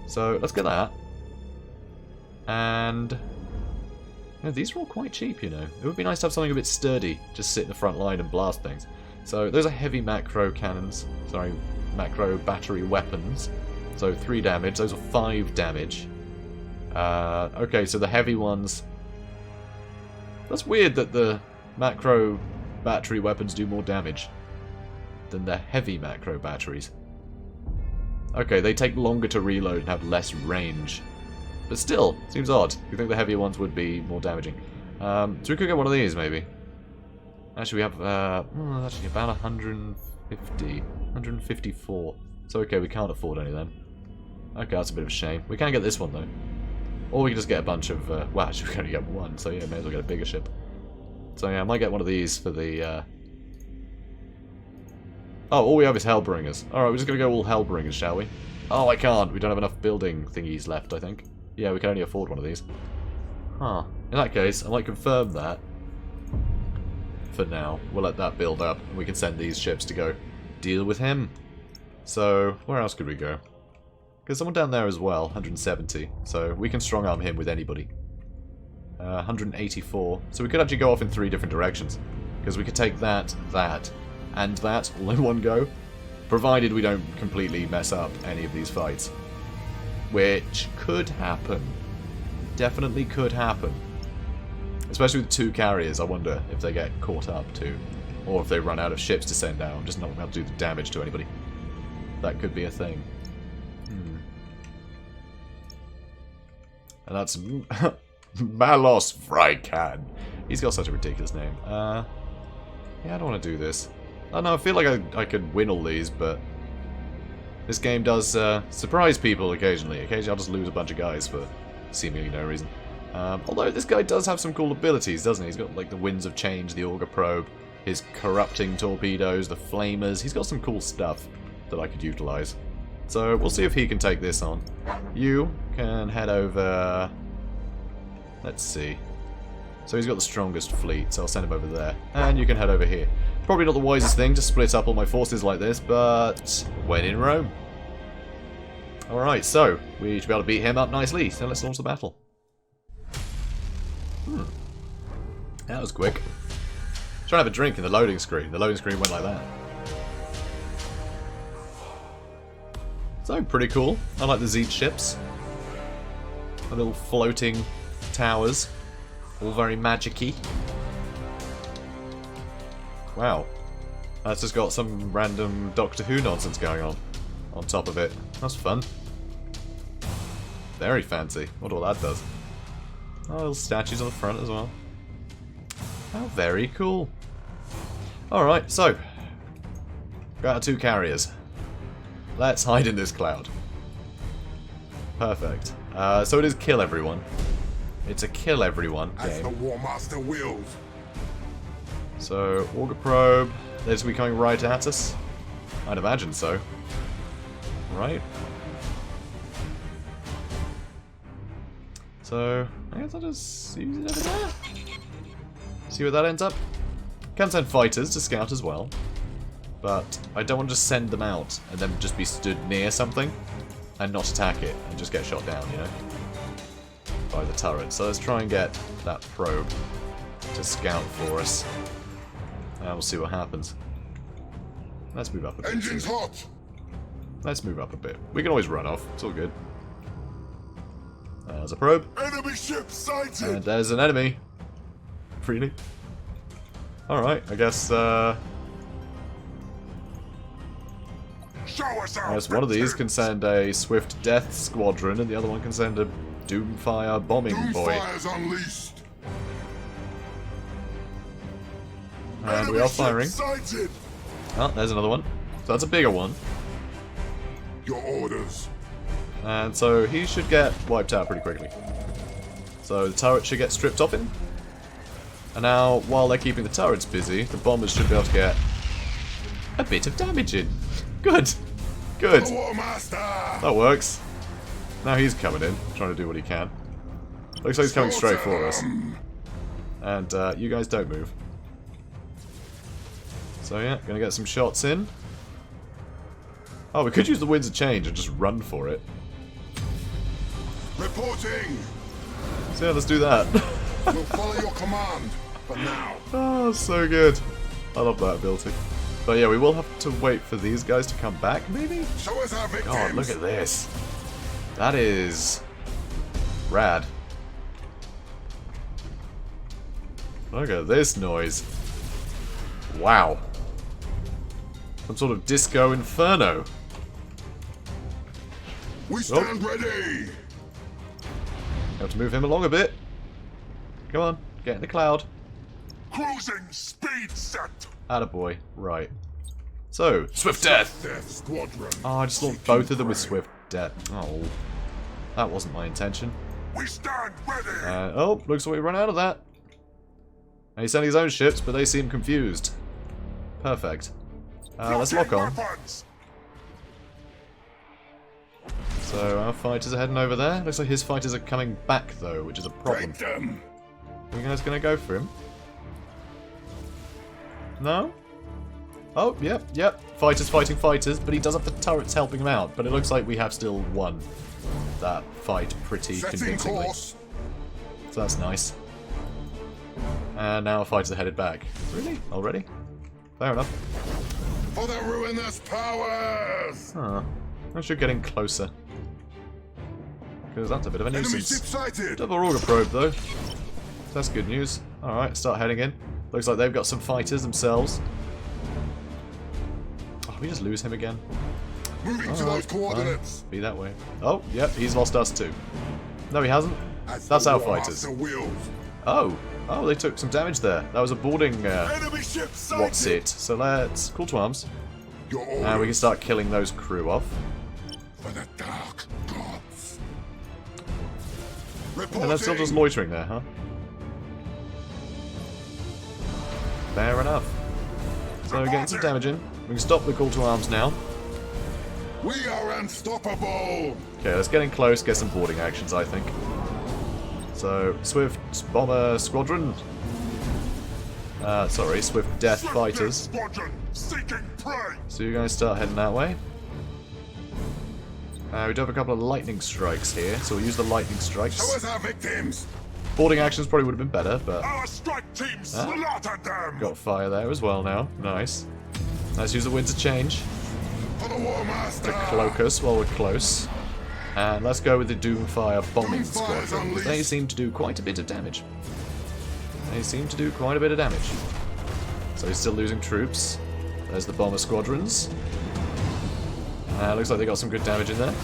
So let's get that. And yeah, these are all quite cheap, you know. It would be nice to have something a bit sturdy. Just sit in the front line and blast things. So those are heavy macro cannons. Sorry, macro battery weapons. So 3 damage. Those are 5 damage. Okay, so the heavy ones... That's weird that the macro battery weapons do more damage than the heavy macro batteries. Okay, they take longer to reload and have less range. But still, seems odd. You think the heavier ones would be more damaging. So we could get one of these, maybe. Actually, we have actually about 150. 154. So okay, we can't afford any then. Okay, that's a bit of a shame. We can get this one, though. Or we can just get a bunch of... well, actually, we can only get one, so yeah, may as well get a bigger ship. So yeah, I might get one of these for the... Oh, all we have is Hellbringers. Alright, we're just going to go all Hellbringers, shall we? Oh, I can't. We don't have enough building thingies left, I think. Yeah, we can only afford one of these. Huh. In that case, I might confirm that. For now. We'll let that build up, and we can send these ships to go deal with him. So, where else could we go? There's someone down there as well, 170. So, we can strong-arm him with anybody. 184. So we could actually go off in 3 different directions. Because we could take that, and that all in one go. Provided we don't completely mess up any of these fights. Which could happen. Definitely could happen. Especially with 2 carriers, I wonder if they get caught up too. Or if they run out of ships to send out and just not be able to do the damage to anybody. That could be a thing. And that's Malos Frycan. He's got such a ridiculous name. Yeah, I don't want to do this. I don't know, I feel like I could win all these, but this game does surprise people occasionally. Occasionally I'll just lose a bunch of guys for seemingly no reason. Although this guy does have some cool abilities, doesn't he? He's got like the Winds of Change, the Auger Probe, his corrupting torpedoes, the flamers. He's got some cool stuff that I could utilize. So we'll see if he can take this on. You can head over... Let's see. So he's got the strongest fleet, so I'll send him over there. And you can head over here. Probably not the wisest thing to split up all my forces like this, but when in Rome. Alright, so we should be able to beat him up nicely. So let's launch the battle. That was quick. Trying to have a drink in the loading screen. The loading screen went like that. So, pretty cool. I like the Zeet ships. The little floating towers. All very magic-y. Wow. That's just got some random Doctor Who nonsense going on top of it. That's fun. Very fancy. Wonder what that does. Oh, little statues on the front as well. Oh, very cool. Alright, so. Got our 2 carriers. Let's hide in this cloud. Perfect. So it is kill everyone. It's a kill everyone game. As the War Master wills. So, Auger Probe. They're just coming right at us? I'd imagine so. Right. So, I guess I'll just use it over there. See where that ends up. Can send fighters to scout as well. But I don't want to just send them out and then just be stood near something and not attack it and just get shot down, you know? By the turret. So let's try and get that probe to scout for us. And we'll see what happens. Let's move up a bit. Engines hot! Let's move up a bit. We can always run off. It's all good. There's a probe. Enemy ship sighted! And there's an enemy. Really? Alright, I guess, Show us our one of these victories! can send a Swift Death Squadron, and the other one can send a Doomfire Bombing Boy. Doomfire's unleashed! And we are firing. Sighted! Oh, there's another one. So that's a bigger one. Your orders. And so he should get wiped out pretty quickly. So the turret should get stripped off him. And now, while they're keeping the turrets busy, the bombers should be able to get a bit of damage in. Good. Good. That works. Now he's coming in, trying to do what he can. Looks like he's coming straight for us. And you guys don't move. So yeah, gonna get some shots in. Oh, we could use the winds of change and just run for it. Reporting! So yeah, let's do that. We'll follow your command, but now. Oh, so good. I love that ability. But yeah, we will have to wait for these guys to come back, maybe? Show us our victims! God, look at this. That is rad. Look at this noise. Wow. Some sort of disco inferno. We stand ready! Have to move him along a bit. Come on, get in the cloud. Cruising speed set! Attaboy. Right. So, Swift Death! Death Squadron. Oh, I just launched both of them with Swift Death. Oh. That wasn't my intention. We stand ready! Oh, looks like we run out of that. And he's sending his own ships, but they seem confused. Perfect. Let's lock on. Weapons. So our fighters are heading over there. Looks like his fighters are coming back though, which is a problem. Break them. Are you guys gonna go for him? No? Oh, yep. Fighters fighting fighters, but he does have the turrets helping him out. But it looks like we have still won that fight pretty convincingly. So that's nice. And now our fighters are headed back. Really? Already? Fair enough. For the ruinous powers! Huh. I should get in closer. Because that's a bit of a Enemy nuisance. ship sighted! Double auger probe though. That's good news. Alright, start heading in. Looks like they've got some fighters themselves. Oh, we just lose him again. Moving to those coordinates! Fine. Be that way. Oh, yep, he's lost us too. No, he hasn't. That's our fighters. Oh, they took some damage there. That was a boarding Enemy ship sighted! what's it. So let's call to arms. Your Now we can start killing those crew off. for the dark gods. And they're still just loitering there, huh? Fair enough. So we're getting some damage in. We can stop the call to arms now. We are unstoppable! Okay, let's get in close, get some boarding actions, I think. So, Swift Bomber Squadron. Sorry, Swift Death Fighters. Squadron seeking prey! So you guys start heading that way. We do have a couple of lightning strikes here, so we'll use the lightning strikes. Show us our victims! Boarding actions probably would have been better, but Our strike team slaughtered them! got fire there as well now. Nice. Let's use the wind to change For the War Master! to cloak us while we're close. And let's go with the Doomfire Bombing Doomfire's Squadron. unleashed. They seem to do quite a bit of damage. So he's still losing troops. There's the Bomber Squadrons. Looks like they got some good damage in there.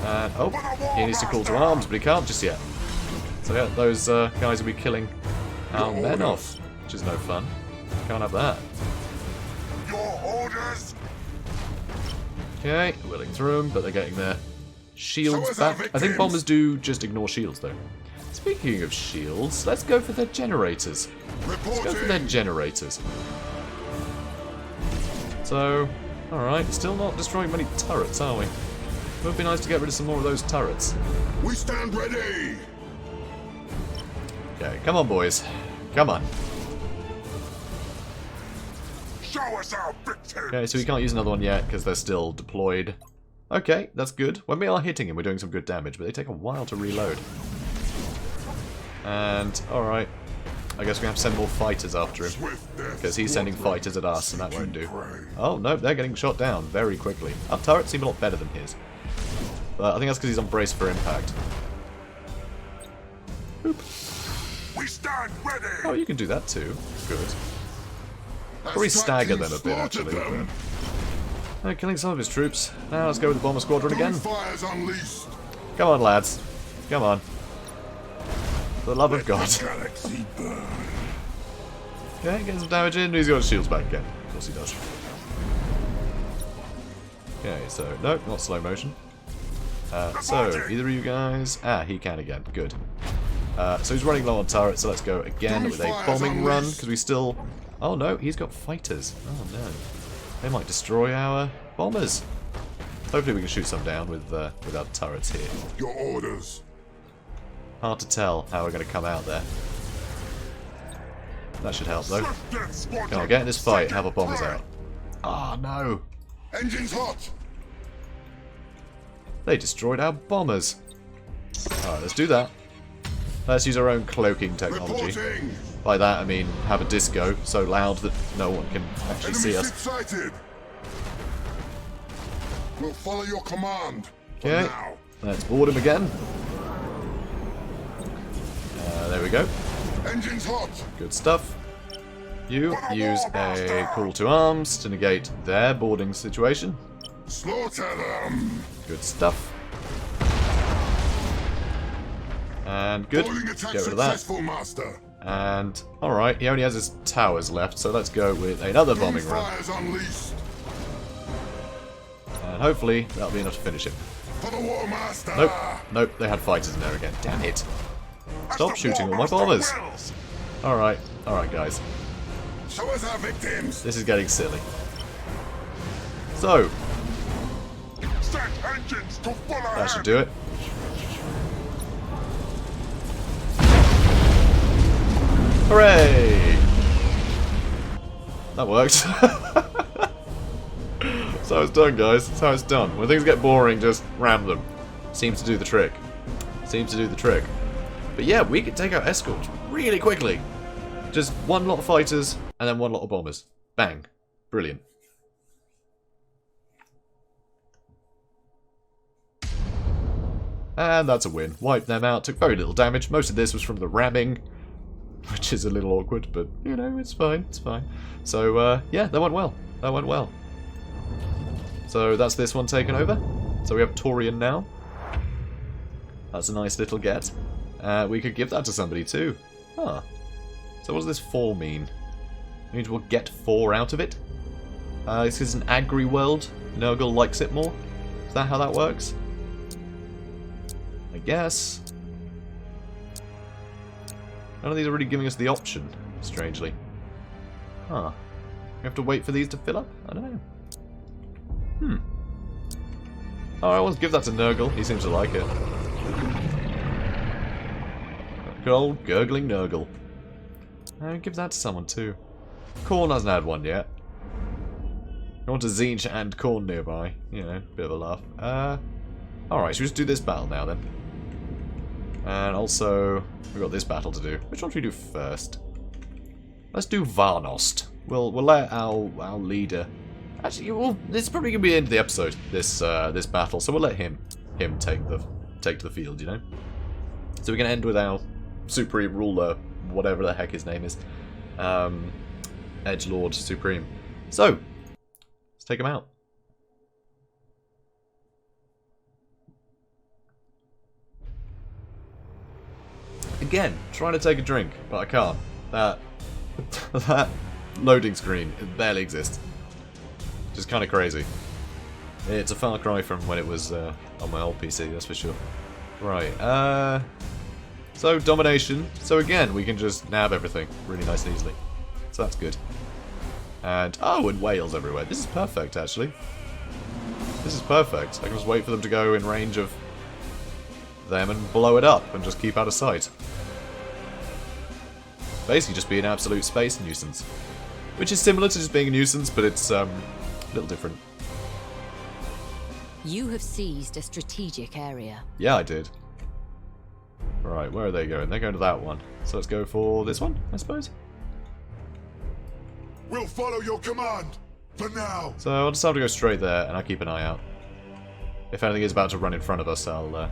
Oh, he needs to call to arms, but he can't just yet. So yeah, those guys will be killing our men off, which is no fun. Can't have that. Your orders! Okay, willing through them, but they're getting their shields Show us our back. I think victims. bombers do just ignore shields, though. Speaking of shields, let's go for their generators. Let's go for their generators. So, alright, still not destroying many turrets, are we? It would be nice to get rid of some more of those turrets. We stand ready! Okay, come on, boys. Come on. Show us our victims! Okay, so we can't use another one yet because they're still deployed. Okay, that's good. When we are hitting him, we're doing some good damage, but they take a while to reload. And, alright. I guess we have to send more fighters after him. Because he's sending fighters at us, and that won't do. Oh, no, they're getting shot down very quickly. Our turrets seem a lot better than his. But I think that's because he's on brace for impact. Boop. We stand ready! Oh, you can do that too. Good. Probably stagger them a bit, actually. Killing some of his troops. Now let's go with the Bomber Squadron again. Fires unleashed! Come on, lads. Come on. For the love of God. Galaxy burn! Okay, getting some damage in. He's got his shields back again. Of course he does. Okay, so, nope, not slow motion. So, either of you guys... he can again. Good. So he's running low on turrets, so let's go again with a bombing run, because we still... Oh no, he's got fighters. Oh no. They might destroy our bombers. Hopefully we can shoot some down with our turrets here. Your orders. Hard to tell how we're going to come out there. That should help though. Come on, get in this fight, have our bombers out. Ah, no. Engines hot. They destroyed our bombers. Alright, let's do that. Let's use our own cloaking technology. Reporting. By that I mean have a disco so loud that no one can actually see Enemy us. ship sighted. We'll follow your command. For Okay, now. let's board him again. There we go. Engines hot. Good stuff. You use a call to arms to negate their boarding situation. Slaughter them. Good stuff. And good. Boarding Get attack rid of that. successful, Master. And alright, he only has his towers left, so let's go with another bombing run. Fires unleashed. And hopefully that'll be enough to finish him. For the War Master. Nope, nope, they had fighters in there again. Damn it. Stop shooting all my bombers. Alright, alright guys. Show us our victims. This is getting silly. So, Set engines to full ahead. that should do it. Hooray! That worked. That's how it's done, guys. That's how it's done. When things get boring, just ram them. Seems to do the trick. Seems to do the trick. But yeah, we can take out escorts really quickly. Just one lot of fighters, and then one lot of bombers. Bang. Brilliant. And that's a win. Wiped them out, took very little damage. Most of this was from the ramming, which is a little awkward, but, you know, it's fine, it's fine. So, yeah, that went well. That went well. So that's this one taken over. So we have Taurian now. That's a nice little get. We could give that to somebody too. Huh. So what does this 4 mean? It means we'll get 4 out of it? This is an agri world. Nurgle likes it more. Is that how that works? I guess. None of these are really giving us the option, strangely. Huh. We have to wait for these to fill up? I don't know. Alright, let's give that to Nurgle. He seems to like it. Good old gurgling Nurgle. Give that to someone too. Khorne hasn't had one yet. I want a Tzeentch and Khorne nearby. You know, bit of a laugh. Alright, should we just do this battle now then? And also, we've got this battle to do. Which one should we do first? Let's do Varnost. We'll let our leader... Actually, well, this is probably going to be the end of the episode, this battle, so we'll let him take to the field, you know? So we're going to end with our Supreme Ruler, whatever the heck his name is. Edgelord Supreme. So, let's take him out. Again, trying to take a drink, but I can't. That loading screen, it barely exists. Just kind of crazy. It's a far cry from when it was on my old PC, that's for sure. Right, so Domination. So again, we can just nab everything really nice and easily. So that's good. And, oh, and whales everywhere. This is perfect, actually. This is perfect. I can just wait for them to go in range of them and blow it up and just keep out of sight. Basically just be an absolute space nuisance. Which is similar to just being a nuisance, but it's a little different. You have seized a strategic area. Yeah, I did. Right, where are they going? They're going to that one. So let's go for this one, I suppose. We'll follow your command. For now. So I'll just have to go straight there, and I'll keep an eye out. If anything is about to run in front of us, I'll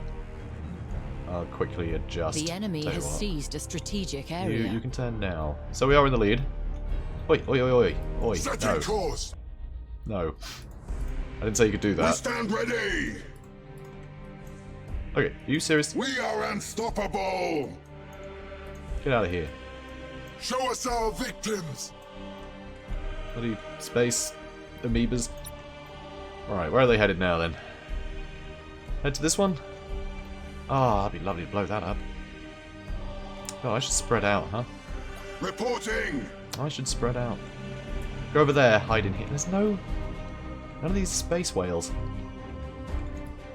quickly adjust. The enemy Tell you has what. seized a strategic area. You can turn now. So we are in the lead. Oi, oi, oi, oi, oi. Setting No, course. no. I didn't say you could do We that. stand ready. Okay, are you serious? We are unstoppable. Get out of here. Show us our victims. Bloody space amoebas. Right, where are they headed now then? Head to this one? Ah, that'd be lovely to blow that up. Oh, I should spread out, huh? Reporting! I should spread out. Go over there, hide in here. There's none of these space whales.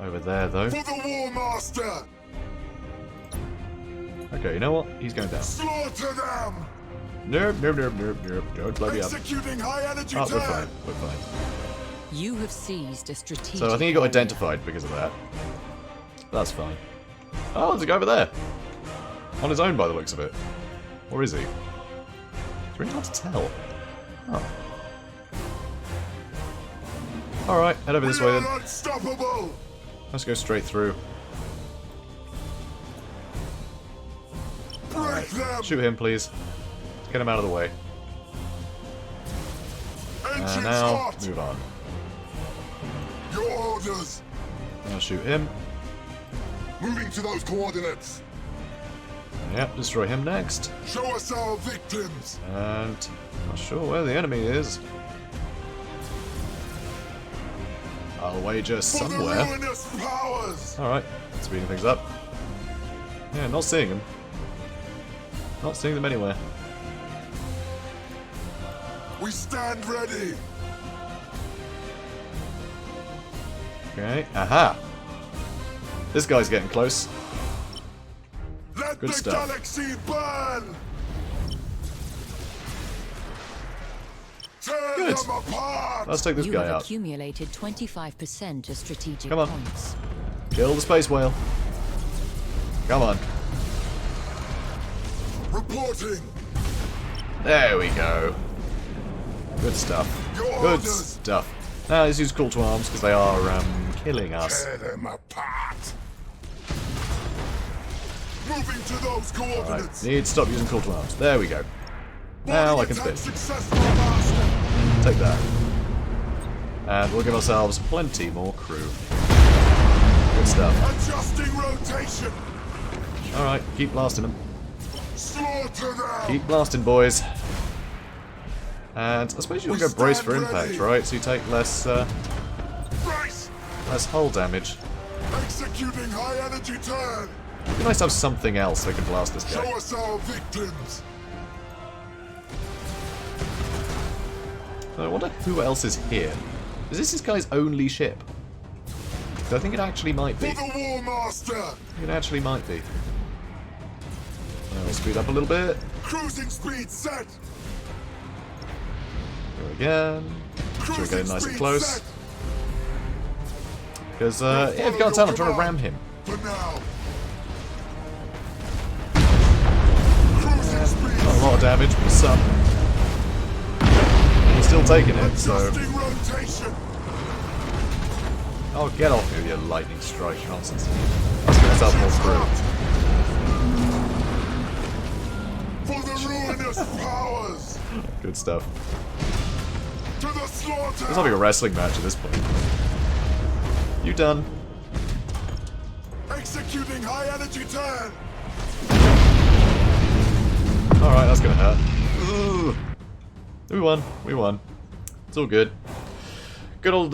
Over there, though. For the War Master! Okay, you know what? He's going down. Slaughter them! Nope. Don't blow me up. Executing high energy Oh, we're fine. turn! We're fine. You have seized a strategic. So I think he got identified because of that. That's fine. Oh, there's a guy over there. On his own by the looks of it. Or is he? It's really hard to tell. Oh. Alright, head over this way then. Unstoppable! Let's go straight through. Break them! Shoot him, please. Let's get him out of the way. Engines And now, hot! move on. Your orders! Now shoot him. Moving to those coordinates! Yep, destroy him next. Show us our victims! And not sure where the enemy is. I'll wager For the somewhere. ruinous powers! Alright, speeding things up. Yeah, not seeing them. Not seeing them anywhere. We stand ready! Okay, aha! This guy's getting close. Let Good the stuff. galaxy burn! Tear Good. them apart! Let's take this You guy have out. accumulated 25% of strategic Come on. points. Kill the space whale. Come on. Reporting! There we go. Good stuff. Your Good orders. stuff. Now let's use call to arms because they are killing us. Tear them apart! Moving to those Right, coordinates! need to stop using call to arms. There we go. Now I can Attack spin. successful, Master! Take that. And we'll give ourselves plenty more crew. Good stuff. Adjusting rotation! Alright, keep blasting them. Slaughter them! Keep blasting, boys. And I suppose you can go brace for stand impact, ready. right? So you take less Brace! less hull damage. Executing high energy turn! It'd be nice to have something else that can blast this Show guy. us our victims! I wonder who else is here. Is this guy's only ship? 'Cause I think it actually might be. For the War Master! It actually might be. We'll speed up a little bit. Cruising speed set! Go again. Make sure we're getting nice and close. set! Because, yeah, if you can't tell, I'm trying to ram him. For now! Cruising speed Not a lot of damage, but some. He's still taking it, so... Adjusting rotation! Oh, get off me with your lightning strike nonsense. Let's get ourselves more through. For the ruinous powers! Good stuff. To the slaughter! It's having a wrestling match at this point. You done? Executing high energy turn! Alright, that's gonna hurt. Ugh. We won. We won. It's all good. Good old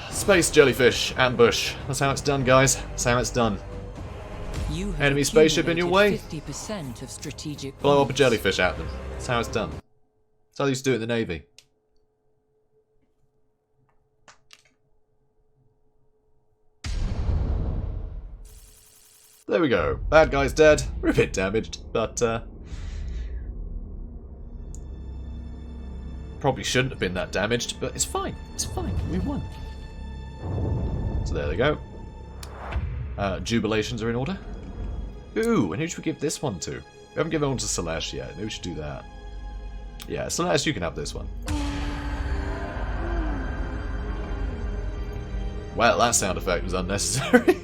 space jellyfish ambush. That's how it's done, guys. That's how it's done. You have Enemy spaceship in your way? 50% of strategic Blow up a points. jellyfish at them. That's how it's done. That's how they used to do it in the Navy. There we go. Bad guy's dead. We're a bit damaged, but probably shouldn't have been that damaged, but it's fine. It's fine. We won. So there they go. Jubilations are in order. Ooh, and who should we give this one to? We haven't given one to Celeste yet. Maybe we should do that. Yeah, Celeste, you can have this one. Well, that sound effect was unnecessary.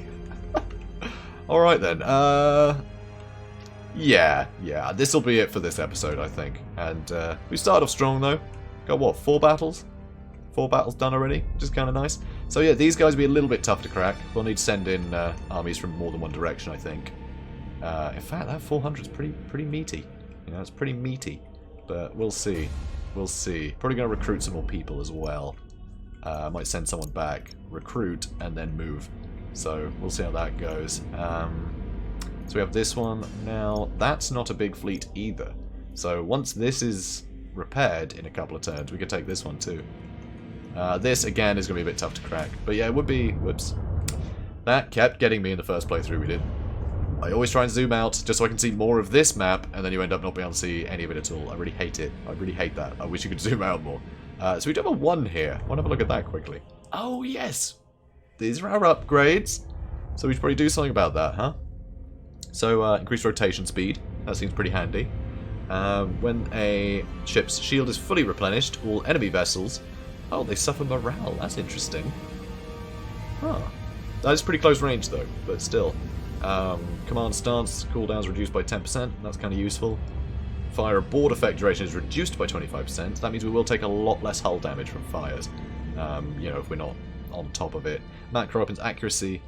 Alright then, yeah, this'll be it for this episode, I think. And, we started off strong, though. Got, what, 4 battles? 4 battles done already, which is kind of nice. So yeah, these guys will be a little bit tough to crack. We'll need to send in armies from more than one direction, I think. In fact, that 400 is pretty meaty. You know, it's pretty meaty. But we'll see. We'll see. Probably going to recruit some more people as well. I might send someone back, recruit, and then move. So we'll see how that goes. So we have this one. Now, that's not a big fleet either. So once this is repaired in a couple of turns, we could take this one too. This, again, is going to be a bit tough to crack. But yeah, it would be... Whoops. That kept getting me in the first playthrough we did. I always try and zoom out just so I can see more of this map, and then you end up not being able to see any of it at all. I really hate it. I really hate that. I wish you could zoom out more. So we do have a 1 here. I want to have a look at that quickly. Oh, yes! These are our upgrades. So we should probably do something about that, huh? So, increased rotation speed. That seems pretty handy. When a ship's shield is fully replenished, all enemy vessels... Oh, they suffer morale. That's interesting. Huh. That is pretty close range, though, but still. Command stance cooldowns reduced by 10%. That's kind of useful. Fire aboard effect duration is reduced by 25%. That means we will take a lot less hull damage from fires. You know, if we're not on top of it. Macro weapons accuracy.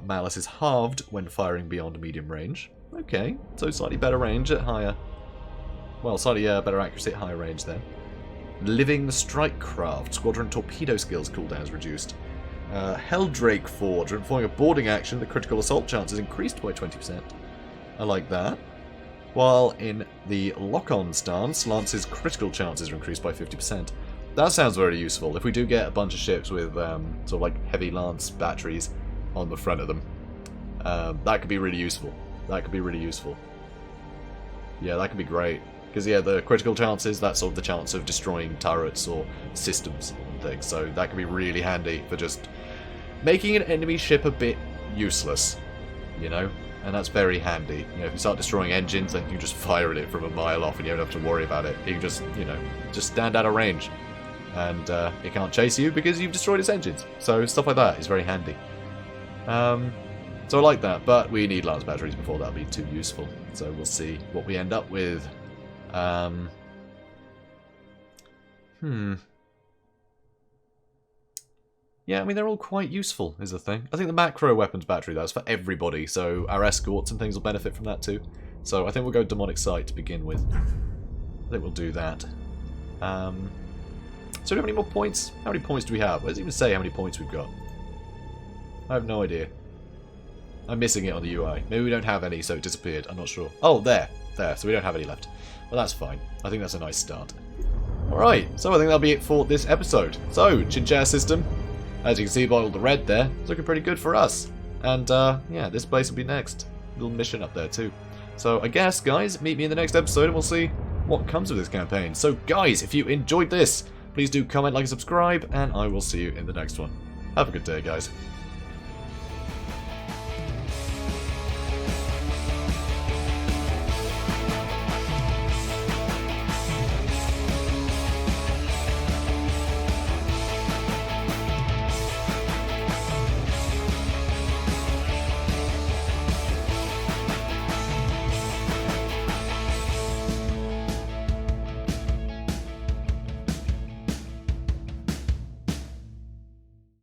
Malice is halved when firing beyond medium range. Okay, so slightly better range at higher... Well, slightly better accuracy at higher range then. Living Strike Craft. Squadron torpedo skills cooldowns reduced. Helldrake Forge. When performing a boarding action, the critical assault chance is increased by 20%. I like that. While in the lock-on stance, Lance's critical chances are increased by 50%. That sounds very useful. If we do get a bunch of ships with sort of like heavy lance batteries on the front of them, that could be really useful. That could be really useful. Yeah, that could be great. Because, yeah, the critical chances, that's sort of the chance of destroying turrets or systems and things. So that could be really handy for just making an enemy ship a bit useless, you know? And that's very handy. You know, if you start destroying engines, then you can just fire at it from a mile off and you don't have to worry about it. You can just, you know, just stand out of range. And it can't chase you because you've destroyed its engines. So stuff like that is very handy. So I like that, but we need lance batteries before that'll be too useful. So we'll see what we end up with. Yeah, I mean, they're all quite useful, is the thing. I think the macro weapons battery, that's for everybody, so our escorts and things will benefit from that too. So I think we'll go demonic sight to begin with. I think we'll do that. So do we have any more points? How many points do we have? Where does it even say how many points we've got? I have no idea. I'm missing it on the UI. Maybe we don't have any, so it disappeared. I'm not sure. Oh, there. There. So we don't have any left. Well, that's fine. I think that's a nice start. Alright, so I think that'll be it for this episode. So, Chinchilla system. As you can see by all the red there, it's looking pretty good for us. And, yeah, this place will be next. Little mission up there, too. So, I guess, guys, meet me in the next episode and we'll see what comes of this campaign. So, guys, if you enjoyed this, please do comment, like, and subscribe, and I will see you in the next one. Have a good day, guys.